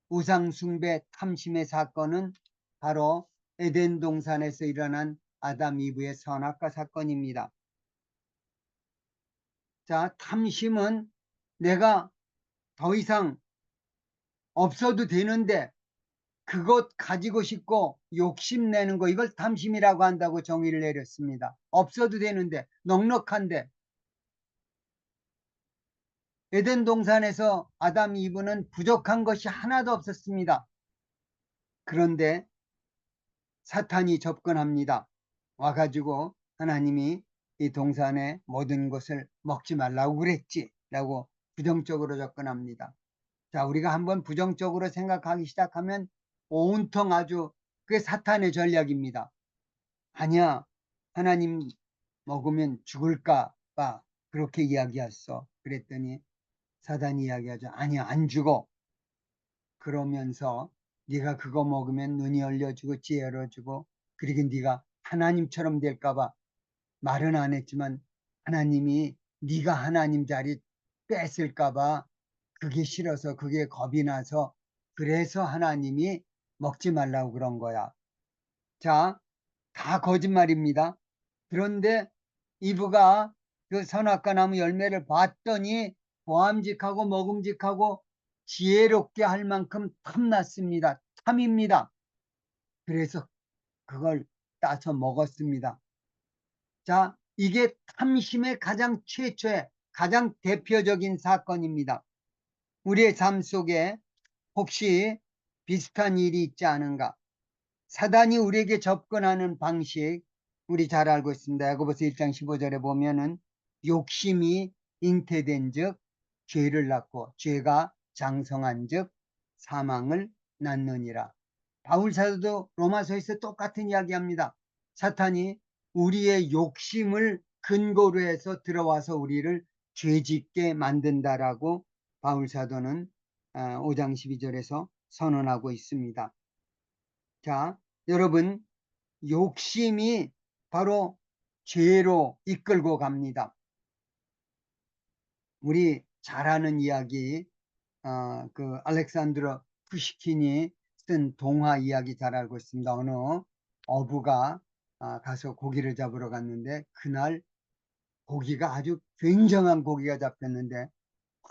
E: 우상숭배 탐심의 사건은 바로 에덴 동산에서 일어난 아담 이브의 선악과 사건입니다. 자, 탐심은 내가 더 이상 없어도 되는데 그것 가지고 싶고 욕심내는 거, 이걸 탐심이라고 한다고 정의를 내렸습니다. 없어도 되는데, 넉넉한데. 에덴 동산에서 아담 이브는 부족한 것이 하나도 없었습니다. 그런데 사탄이 접근합니다. 와가지고 하나님이 이 동산의 모든 것을 먹지 말라고 그랬지 라고 부정적으로 접근합니다. 자, 우리가 한번 부정적으로 생각하기 시작하면 온통 아주 그게 사탄의 전략입니다. 아니야, 하나님 먹으면 죽을까 봐 그렇게 이야기했어. 그랬더니 사단이 이야기하죠. 아니야, 안 죽어. 그러면서 네가 그거 먹으면 눈이 열려지고 지혜로워지고, 그리고 네가 하나님처럼 될까 봐 말은 안 했지만 하나님이 네가 하나님 자리 뺏을까 봐 그게 싫어서, 그게 겁이 나서, 그래서 하나님이 먹지 말라고 그런 거야. 자, 다 거짓말입니다. 그런데 이브가 그 선악과 나무 열매를 봤더니 보암직하고 먹음직하고 지혜롭게 할 만큼 탐났습니다. 탐입니다. 그래서 그걸 따서 먹었습니다. 자, 이게 탐심의 가장 최초의 가장 대표적인 사건입니다. 우리의 삶 속에 혹시 비슷한 일이 있지 않은가? 사단이 우리에게 접근하는 방식 우리 잘 알고 있습니다. 야고보서 1장 15절에 보면은 욕심이 잉태된 즉 죄를 낳고 죄가 장성한 즉 사망을 낳느니라. 바울 사도도 로마서에서 똑같은 이야기합니다. 사탄이 우리의 욕심을 근거로 해서 들어와서 우리를 죄짓게 만든다라고 바울 사도는 5장 12절에서 선언하고 있습니다. 자, 여러분, 욕심이 바로 죄로 이끌고 갑니다. 우리 잘 아는 이야기, 그 알렉산드로 푸시킨이 쓴 동화 이야기 잘 알고 있습니다. 어느 어부가 가서 고기를 잡으러 갔는데 그날 고기가 아주 굉장한 고기가 잡혔는데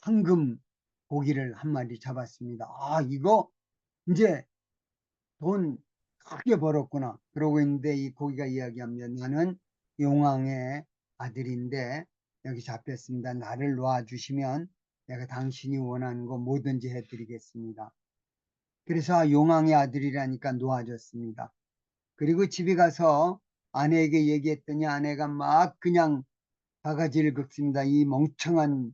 E: 황금 고기를 한 마리 잡았습니다. 이거 이제 돈 크게 벌었구나. 그러고 있는데 이 고기가 이야기합니다. 나는 용왕의 아들인데 여기 잡혔습니다. 나를 놓아주시면 내가 당신이 원하는 거 뭐든지 해드리겠습니다. 그래서 용왕의 아들이라니까 놓아줬습니다. 그리고 집에 가서 아내에게 얘기했더니 아내가 막 그냥 바가지를 긁습니다. 이 멍청한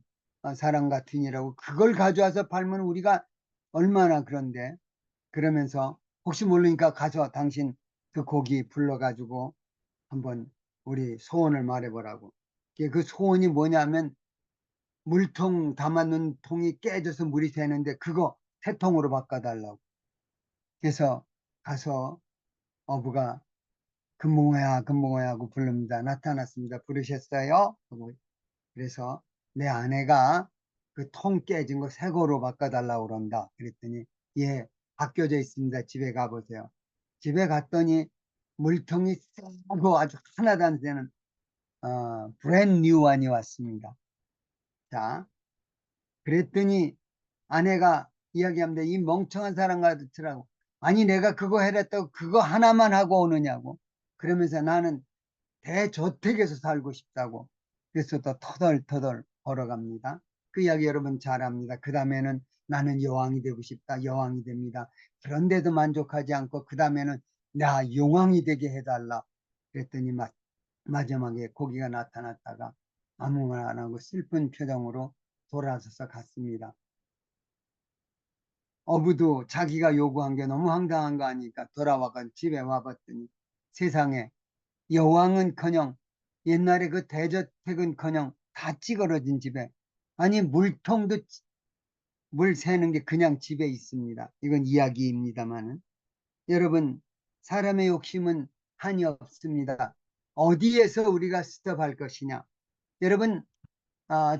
E: 사람 같으니라고. 그걸 가져와서 팔면 우리가 얼마나 그런데. 그러면서 혹시 모르니까 가서 당신 그 고기 불러가지고 한번 우리 소원을 말해보라고. 그 소원이 뭐냐면 물통 담아놓은 통이 깨져서 물이 새는데 그거 새 통으로 바꿔달라고. 그래서 가서 어부가 금붕어야 금붕어야 하고 부릅니다. 나타났습니다. 부르셨어요? 그래서 내 아내가 그 통 깨진 거 새 거로 바꿔달라고 그런다. 그랬더니 예, 바뀌어져 있습니다. 집에 가보세요. 집에 갔더니 물통이 새고 아주 하나도 안 새는 브랜드 뉴 원이 왔습니다. 자, 그랬더니 아내가 이야기합니다. 이 멍청한 사람 같으라고. 아니 내가 그거 해랬다고 그거 하나만 하고 오느냐고. 그러면서 나는 대저택에서 살고 싶다고. 그래서 또 터덜터덜 걸어갑니다. 그 이야기 여러분 잘 압니다. 그 다음에는 나는 여왕이 되고 싶다. 여왕이 됩니다. 그런데도 만족하지 않고 그 다음에는 나 용왕이 되게 해달라. 그랬더니 마지막에 고기가 나타났다가 아무 말 안 하고 슬픈 표정으로 돌아서서 갔습니다. 어부도 자기가 요구한 게 너무 황당한 거 아니까 돌아와가 집에 와봤더니 세상에 여왕은커녕 옛날에 그 대저택은커녕 다 찌그러진 집에, 아니 물통도 물 새는 게 그냥 집에 있습니다. 이건 이야기입니다만은 여러분, 사람의 욕심은 한이 없습니다. 어디에서 우리가 스톱할 것이냐. 여러분,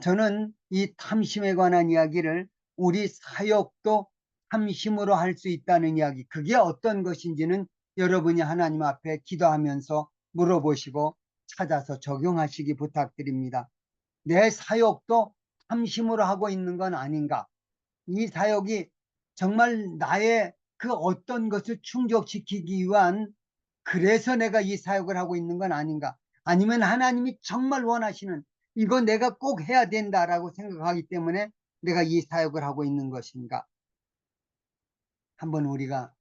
E: 저는 이 탐심에 관한 이야기를 우리 사역도 탐심으로 할 수 있다는 이야기, 그게 어떤 것인지는 여러분이 하나님 앞에 기도하면서 물어보시고 찾아서 적용하시기 부탁드립니다. 내 사역도 탐심으로 하고 있는 건 아닌가? 이 사역이 정말 나의 그 어떤 것을 충족시키기 위한, 그래서 내가 이 사역을 하고 있는 건 아닌가? 아니면 하나님이 정말 원하시는, 이거 내가 꼭 해야 된다라고 생각하기 때문에 내가 이 사역을 하고 있는 것인가? 한번 우리가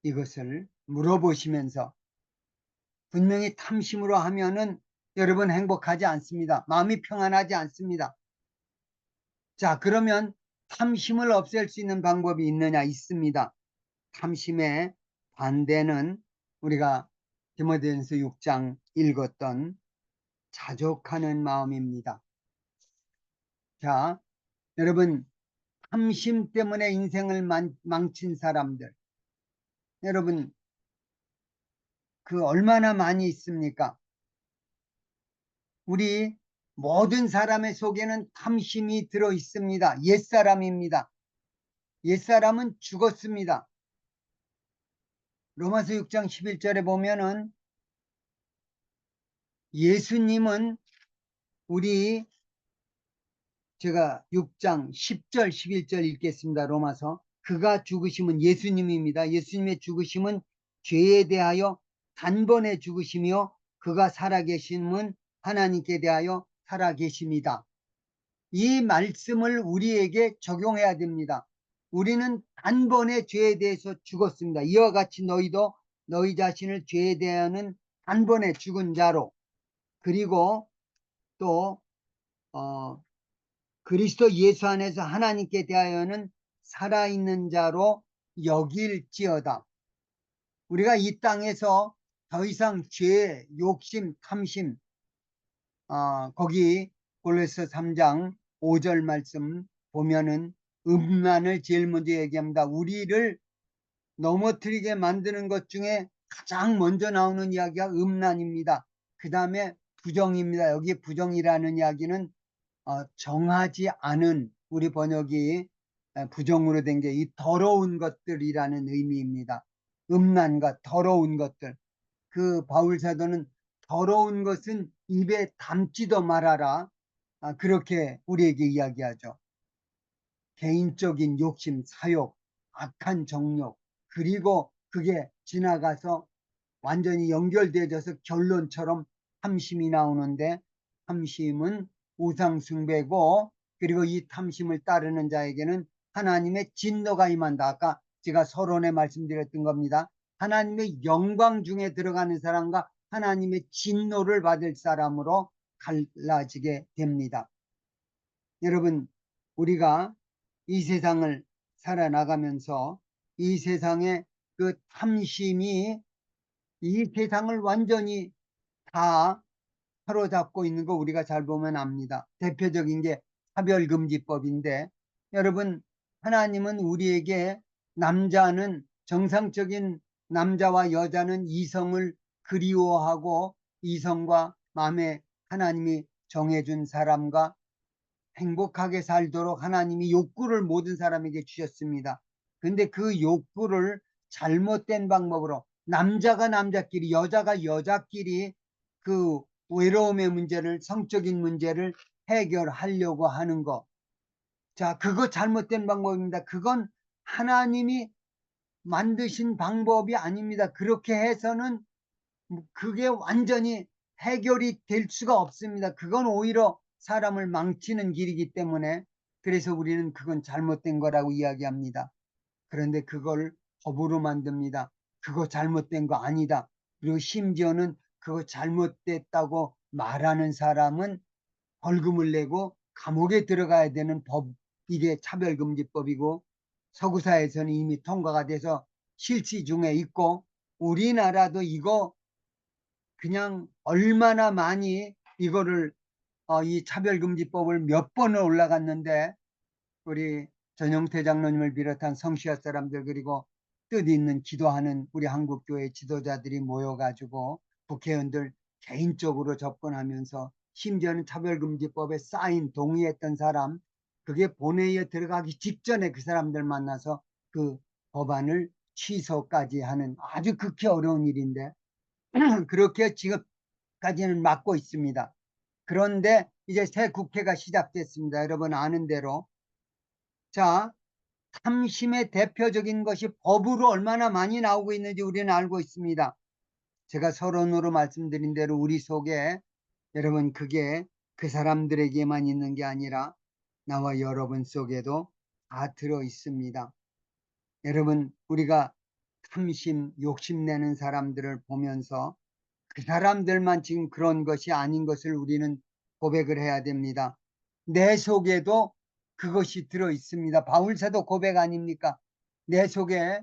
E: 이것을 물어보시면서, 분명히 탐심으로 하면은 여러분 행복하지 않습니다. 마음이 평안하지 않습니다. 자, 그러면 탐심을 없앨 수 있는 방법이 있느냐? 있습니다. 탐심의 반대는 우리가 디모데전서 6장 읽었던 자족하는 마음입니다. 자, 여러분, 탐심 때문에 인생을 망친 사람들, 여러분, 그 얼마나 많이 있습니까? 우리 모든 사람의 속에는 탐심이 들어 있습니다. 옛사람입니다. 옛사람은 죽었습니다. 로마서 6장 11절에 보면은 예수님은 우리, 제가 6장 10절 11절 읽겠습니다. 로마서. 그가 죽으심은, 예수님입니다. 예수님의 죽으심은 죄에 대하여 단번에 죽으시며 그가 살아계심은 하나님께 대하여 살아계십니다. 이 말씀을 우리에게 적용해야 됩니다. 우리는 단번에 죄에 대해서 죽었습니다. 이와 같이 너희도 너희 자신을 죄에 대하여는 단번에 죽은 자로, 그리고 또 그리스도 예수 안에서 하나님께 대하여는 살아있는 자로 여길지어다. 우리가 이 땅에서 더 이상 죄, 욕심, 탐심, 거기 골로새 3장 5절 말씀 보면은 음란을 제일 먼저 얘기합니다. 우리를 넘어뜨리게 만드는 것 중에 가장 먼저 나오는 이야기가 음란입니다. 그 다음에 부정입니다. 여기 부정이라는 이야기는 정하지 않은, 우리 번역이 부정으로 된 게 이 더러운 것들이라는 의미입니다. 음란과 더러운 것들. 그 바울 사도는 더러운 것은 입에 담지도 말아라, 그렇게 우리에게 이야기하죠. 개인적인 욕심, 사욕, 악한 정욕, 그리고 그게 지나가서 완전히 연결되어져서 결론처럼 탐심이 나오는데, 탐심은 우상숭배고, 그리고 이 탐심을 따르는 자에게는 하나님의 진노가 임한다. 아까 제가 서론에 말씀드렸던 겁니다. 하나님의 영광 중에 들어가는 사람과 하나님의 진노를 받을 사람으로 갈라지게 됩니다. 여러분, 우리가 이 세상을 살아나가면서 이 세상의 그 탐심이 이 세상을 완전히 다 사로잡고 있는 거 우리가 잘 보면 압니다. 대표적인 게 차별금지법인데, 여러분, 하나님은 우리에게, 남자는, 정상적인 남자와 여자는 이성을 그리워하고 이성과 마음에 하나님이 정해준 사람과 행복하게 살도록 하나님이 욕구를 모든 사람에게 주셨습니다. 근데 그 욕구를 잘못된 방법으로, 남자가 남자끼리, 여자가 여자끼리 그 외로움의 문제를, 성적인 문제를 해결하려고 하는 거. 자, 그거 잘못된 방법입니다. 그건 하나님이 만드신 방법이 아닙니다. 그렇게 해서는 그게 완전히 해결이 될 수가 없습니다. 그건 오히려 사람을 망치는 길이기 때문에, 그래서 우리는 그건 잘못된 거라고 이야기합니다. 그런데 그걸 법으로 만듭니다. 그거 잘못된 거 아니다. 그리고 심지어는 그거 잘못됐다고 말하는 사람은 벌금을 내고 감옥에 들어가야 되는 법, 이게 차별금지법이고, 서구사에서는 이미 통과가 돼서 실시 중에 있고, 우리나라도 이거 그냥 얼마나 많이 이거를 이 차별금지법을 몇 번을 올라갔는데, 우리 전영태 장로님을 비롯한 성시아 사람들, 그리고 뜻 있는 기도하는 우리 한국교회 지도자들이 모여가지고 국회의원들 개인적으로 접근하면서 심지어는 차별금지법에 사인 동의했던 사람, 그게 본회의에 들어가기 직전에 그 사람들 만나서 그 법안을 취소까지 하는 아주 극히 어려운 일인데 그렇게 지금까지는 막고 있습니다. 그런데 이제 새 국회가 시작됐습니다. 여러분 아는 대로. 자, 탐심의 대표적인 것이 법으로 얼마나 많이 나오고 있는지 우리는 알고 있습니다. 제가 서론으로 말씀드린 대로 우리 속에 여러분 그게 그 사람들에게만 있는 게 아니라 나와 여러분 속에도 다 들어 있습니다. 여러분 우리가 탐심, 욕심내는 사람들을 보면서 그 사람들만 지금 그런 것이 아닌 것을 우리는 고백을 해야 됩니다. 내 속에도 그것이 들어 있습니다. 바울사도 고백 아닙니까? 내 속에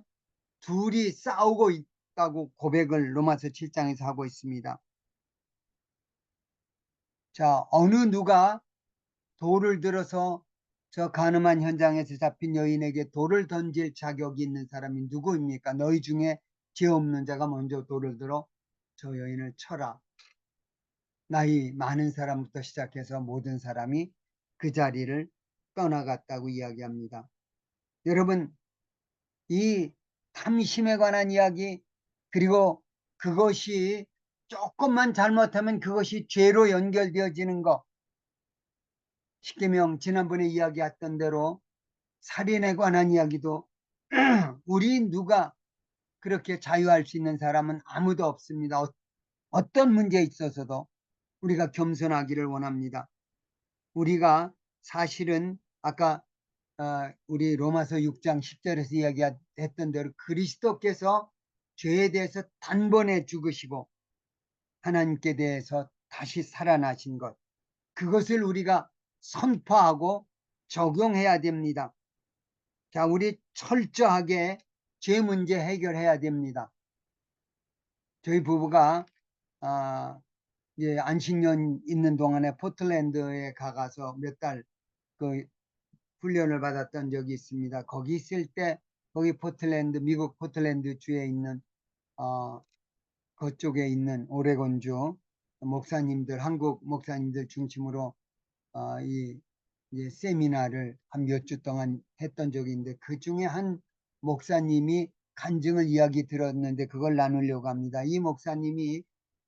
E: 둘이 싸우고 있다고 고백을 로마서 7장에서 하고 있습니다. 자, 어느 누가 돌을 들어서 저 가늠한 현장에서 잡힌 여인에게 돌을 던질 자격이 있는 사람이 누구입니까? 너희 중에 죄 없는 자가 먼저 돌을 들어 저 여인을 쳐라. 나이 많은 사람부터 시작해서 모든 사람이 그 자리를 떠나갔다고 이야기합니다. 여러분, 이 탐심에 관한 이야기, 그리고 그것이 조금만 잘못하면 그것이 죄로 연결되어지는 것, 십계명 지난번에 이야기했던 대로 살인에 관한 이야기도 우리 누가 그렇게 자유할 수 있는 사람은 아무도 없습니다. 어떤 문제에 있어서도 우리가 겸손하기를 원합니다. 우리가 사실은 아까 우리 로마서 6장 10절에서 이야기했던 대로 그리스도께서 죄에 대해서 단번에 죽으시고 하나님께 대해서 다시 살아나신 것, 그것을 우리가 선포하고 적용해야 됩니다. 자, 우리 철저하게 죄 문제 해결해야 됩니다. 저희 부부가 이제 안식년 있는 동안에 포틀랜드에 가서 몇 달 그 훈련을 받았던 적이 있습니다. 거기 있을 때 거기 포틀랜드, 미국 포틀랜드 주에 있는 그쪽에 있는 오레곤주 목사님들, 한국 목사님들 중심으로 이제 세미나를 한 몇 주 동안 했던 적이 있는데 그 중에 한 목사님이 간증을 이야기 들었는데 그걸 나누려고 합니다. 이 목사님이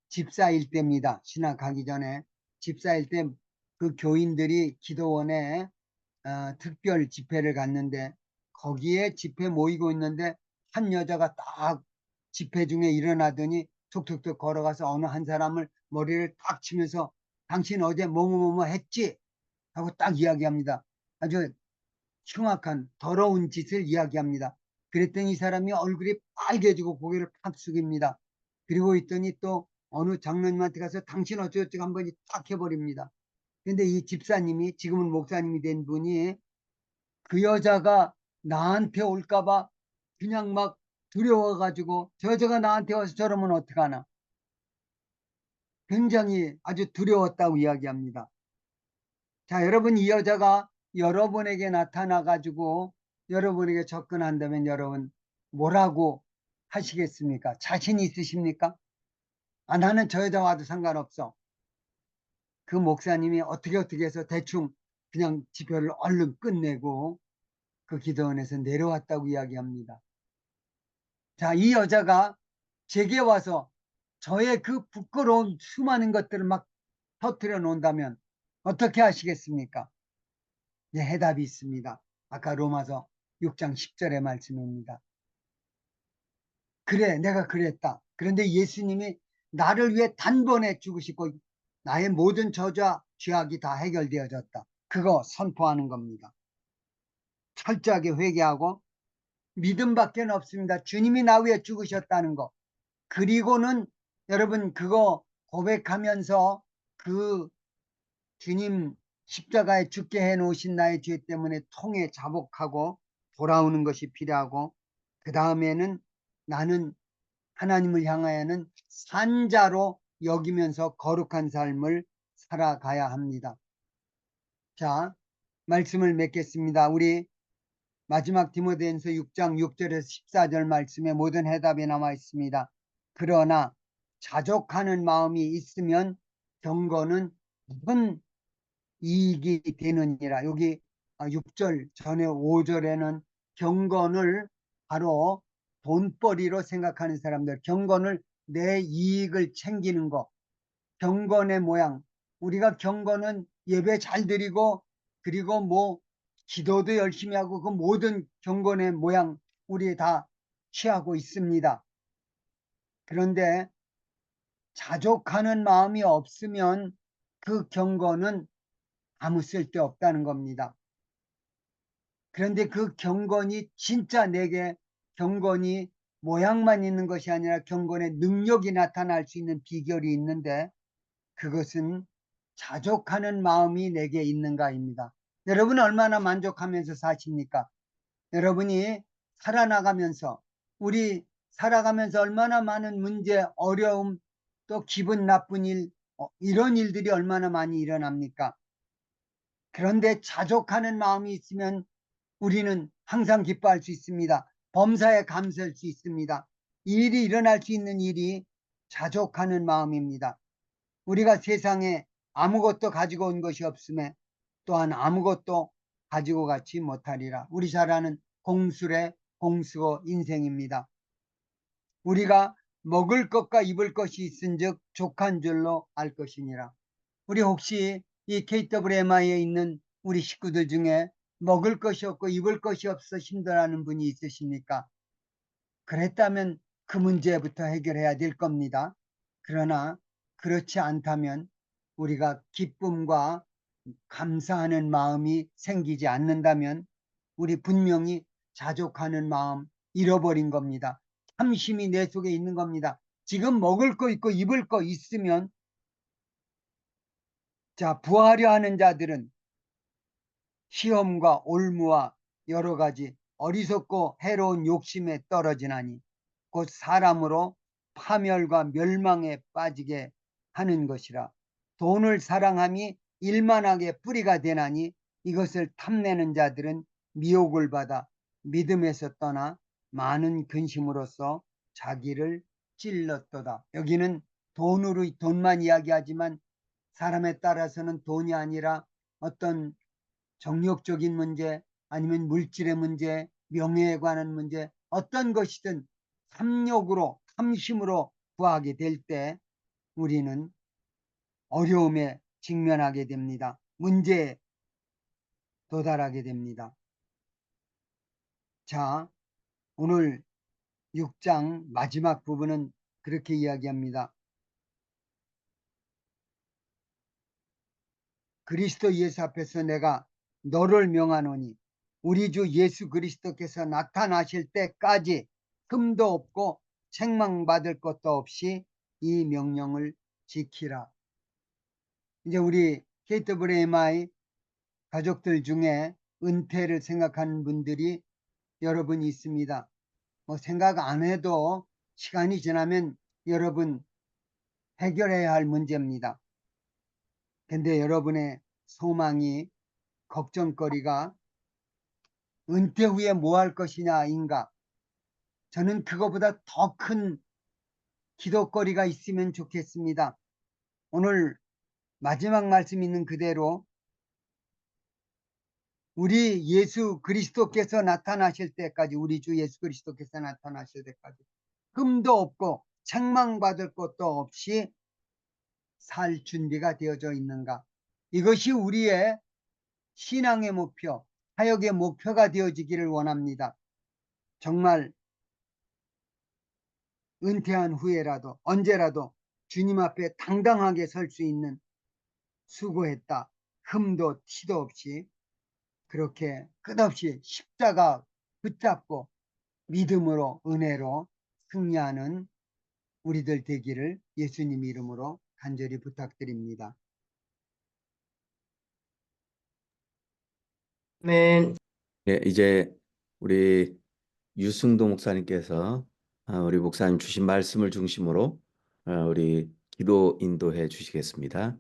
E: 집사일 때입니다. 신학 가기 전에 집사일 때 그 교인들이 기도원에 특별 집회를 갔는데 거기에 집회 모이고 있는데 한 여자가 딱 집회 중에 일어나더니 툭툭툭 걸어가서 어느 한 사람을 머리를 딱 치면서 당신 어제 뭐뭐뭐뭐 했지? 하고 딱 이야기합니다. 아주 흉악한 더러운 짓을 이야기합니다. 그랬더니 이 사람이 얼굴이 빨개지고 고개를 팍 숙입니다. 그리고 있더니 또 어느 장로님한테 가서 당신 어쩌고저쩌고 한 번이 딱 해버립니다. 근데 이 집사님이 지금은 목사님이 된 분이 그 여자가 나한테 올까봐 그냥 막 두려워가지고 저 여자가 나한테 와서 저러면 어떡하나. 굉장히 아주 두려웠다고 이야기합니다. 자, 여러분 이 여자가 여러분에게 나타나가지고 여러분에게 접근한다면 여러분 뭐라고 하시겠습니까? 자신 있으십니까? 나는 저 여자 와도 상관없어. 그 목사님이 어떻게 해서 대충 그냥 집회를 얼른 끝내고 그 기도원에서 내려왔다고 이야기합니다. 자, 이 여자가 제게 와서 저의 그 부끄러운 수많은 것들을 막 터뜨려 놓는다면 어떻게 하시겠습니까? 네, 해답이 있습니다. 아까 로마서 6장 10절의 말씀입니다. 그래, 내가 그랬다. 그런데 예수님이 나를 위해 단번에 죽으시고 나의 모든 저주와 죄악이 다 해결되어졌다. 그거 선포하는 겁니다. 철저하게 회개하고 믿음밖에 없습니다. 주님이 나 위해 죽으셨다는 거. 그리고는 여러분 그거 고백하면서 그 주님 십자가에 죽게 해놓으신 나의 죄 때문에 통해 자복하고 돌아오는 것이 필요하고 그 다음에는 나는 하나님을 향하여는 산자로 여기면서 거룩한 삶을 살아가야 합니다. 자, 말씀을 맺겠습니다. 우리 마지막 디모데전서 6장 6절에서 14절 말씀에 모든 해답이 나와 있습니다. 그러나 자족하는 마음이 있으면 경건은 큰 이익이 되느니라. 여기 6절 전에 5절에는 경건을 바로 돈벌이로 생각하는 사람들, 경건을 내 이익을 챙기는 것, 경건의 모양. 우리가 경건은 예배 잘 드리고 그리고 뭐 기도도 열심히 하고 그 모든 경건의 모양 우리 다 취하고 있습니다. 그런데 자족하는 마음이 없으면 그 경건은 아무 쓸데 없다는 겁니다. 그런데 그 경건이 진짜 내게 경건이 모양만 있는 것이 아니라 경건의 능력이 나타날 수 있는 비결이 있는데 그것은 자족하는 마음이 내게 있는가입니다. 여러분 얼마나 만족하면서 사십니까? 여러분이 살아나가면서 우리 살아가면서 얼마나 많은 문제, 어려움, 또 기분 나쁜 일, 이런 일들이 얼마나 많이 일어납니까? 그런데 자족하는 마음이 있으면 우리는 항상 기뻐할 수 있습니다. 범사에 감사할 수 있습니다. 이 일이 일어날 수 있는 일이 자족하는 마음입니다. 우리가 세상에 아무것도 가지고 온 것이 없음에 또한 아무것도 가지고 가지 못하리라. 우리 잘 아는 공술의 공수어 인생입니다. 우리가 먹을 것과 입을 것이 있은즉 족한 줄로 알 것이니라. 우리 혹시 이 KWMI에 있는 우리 식구들 중에 먹을 것이 없고 입을 것이 없어 힘들어하는 분이 있으십니까? 그랬다면 그 문제부터 해결해야 될 겁니다. 그러나 그렇지 않다면 우리가 기쁨과 감사하는 마음이 생기지 않는다면 우리 분명히 자족하는 마음 잃어버린 겁니다. 참심이 내 속에 있는 겁니다. 지금 먹을 거 있고 입을 거 있으면 자, 부하려 하는 자들은 시험과 올무와 여러 가지 어리석고 해로운 욕심에 떨어지나니 곧 사람으로 파멸과 멸망에 빠지게 하는 것이라. 돈을 사랑함이 일만하게 뿌리가 되나니 이것을 탐내는 자들은 미혹을 받아 믿음에서 떠나 많은 근심으로써 자기를 찔렀도다. 여기는 돈만 이야기하지만 사람에 따라서는 돈이 아니라 어떤 정욕적인 문제 아니면 물질의 문제, 명예에 관한 문제 어떤 것이든 탐욕으로 탐심으로 구하게 될 때 우리는 어려움에 직면하게 됩니다. 문제에 도달하게 됩니다. 자, 오늘 6장 마지막 부분은 그렇게 이야기합니다. 그리스도 예수 앞에서 내가 너를 명하노니 우리 주 예수 그리스도께서 나타나실 때까지 흠도 없고 책망받을 것도 없이 이 명령을 지키라. 이제 우리 KWMI 가족들 중에 은퇴를 생각하는 분들이 여러분 있습니다. 뭐 생각 안 해도 시간이 지나면 여러분 해결해야 할 문제입니다. 근데 여러분의 소망이 걱정거리가 은퇴 후에 뭐 할 것이냐인가? 저는 그거보다 더 큰 기도거리가 있으면 좋겠습니다. 오늘 마지막 말씀 있는 그대로 우리 예수 그리스도께서 나타나실 때까지 우리 주 예수 그리스도께서 나타나실 때까지 흠도 없고 책망받을 것도 없이 살 준비가 되어져 있는가? 이것이 우리의 신앙의 목표, 사역의 목표가 되어지기를 원합니다. 정말 은퇴한 후에라도 언제라도 주님 앞에 당당하게 설 수 있는 수고했다. 흠도 티도 없이 그렇게 끝없이 십자가 붙잡고 믿음으로 은혜로 승리하는 우리들 되기를 예수님 이름으로 간절히 부탁드립니다.
B: 네. 네, 이제 우리 유승도 목사님께서 우리 목사님 주신 말씀을 중심으로 우리 기도 인도해 주시겠습니다.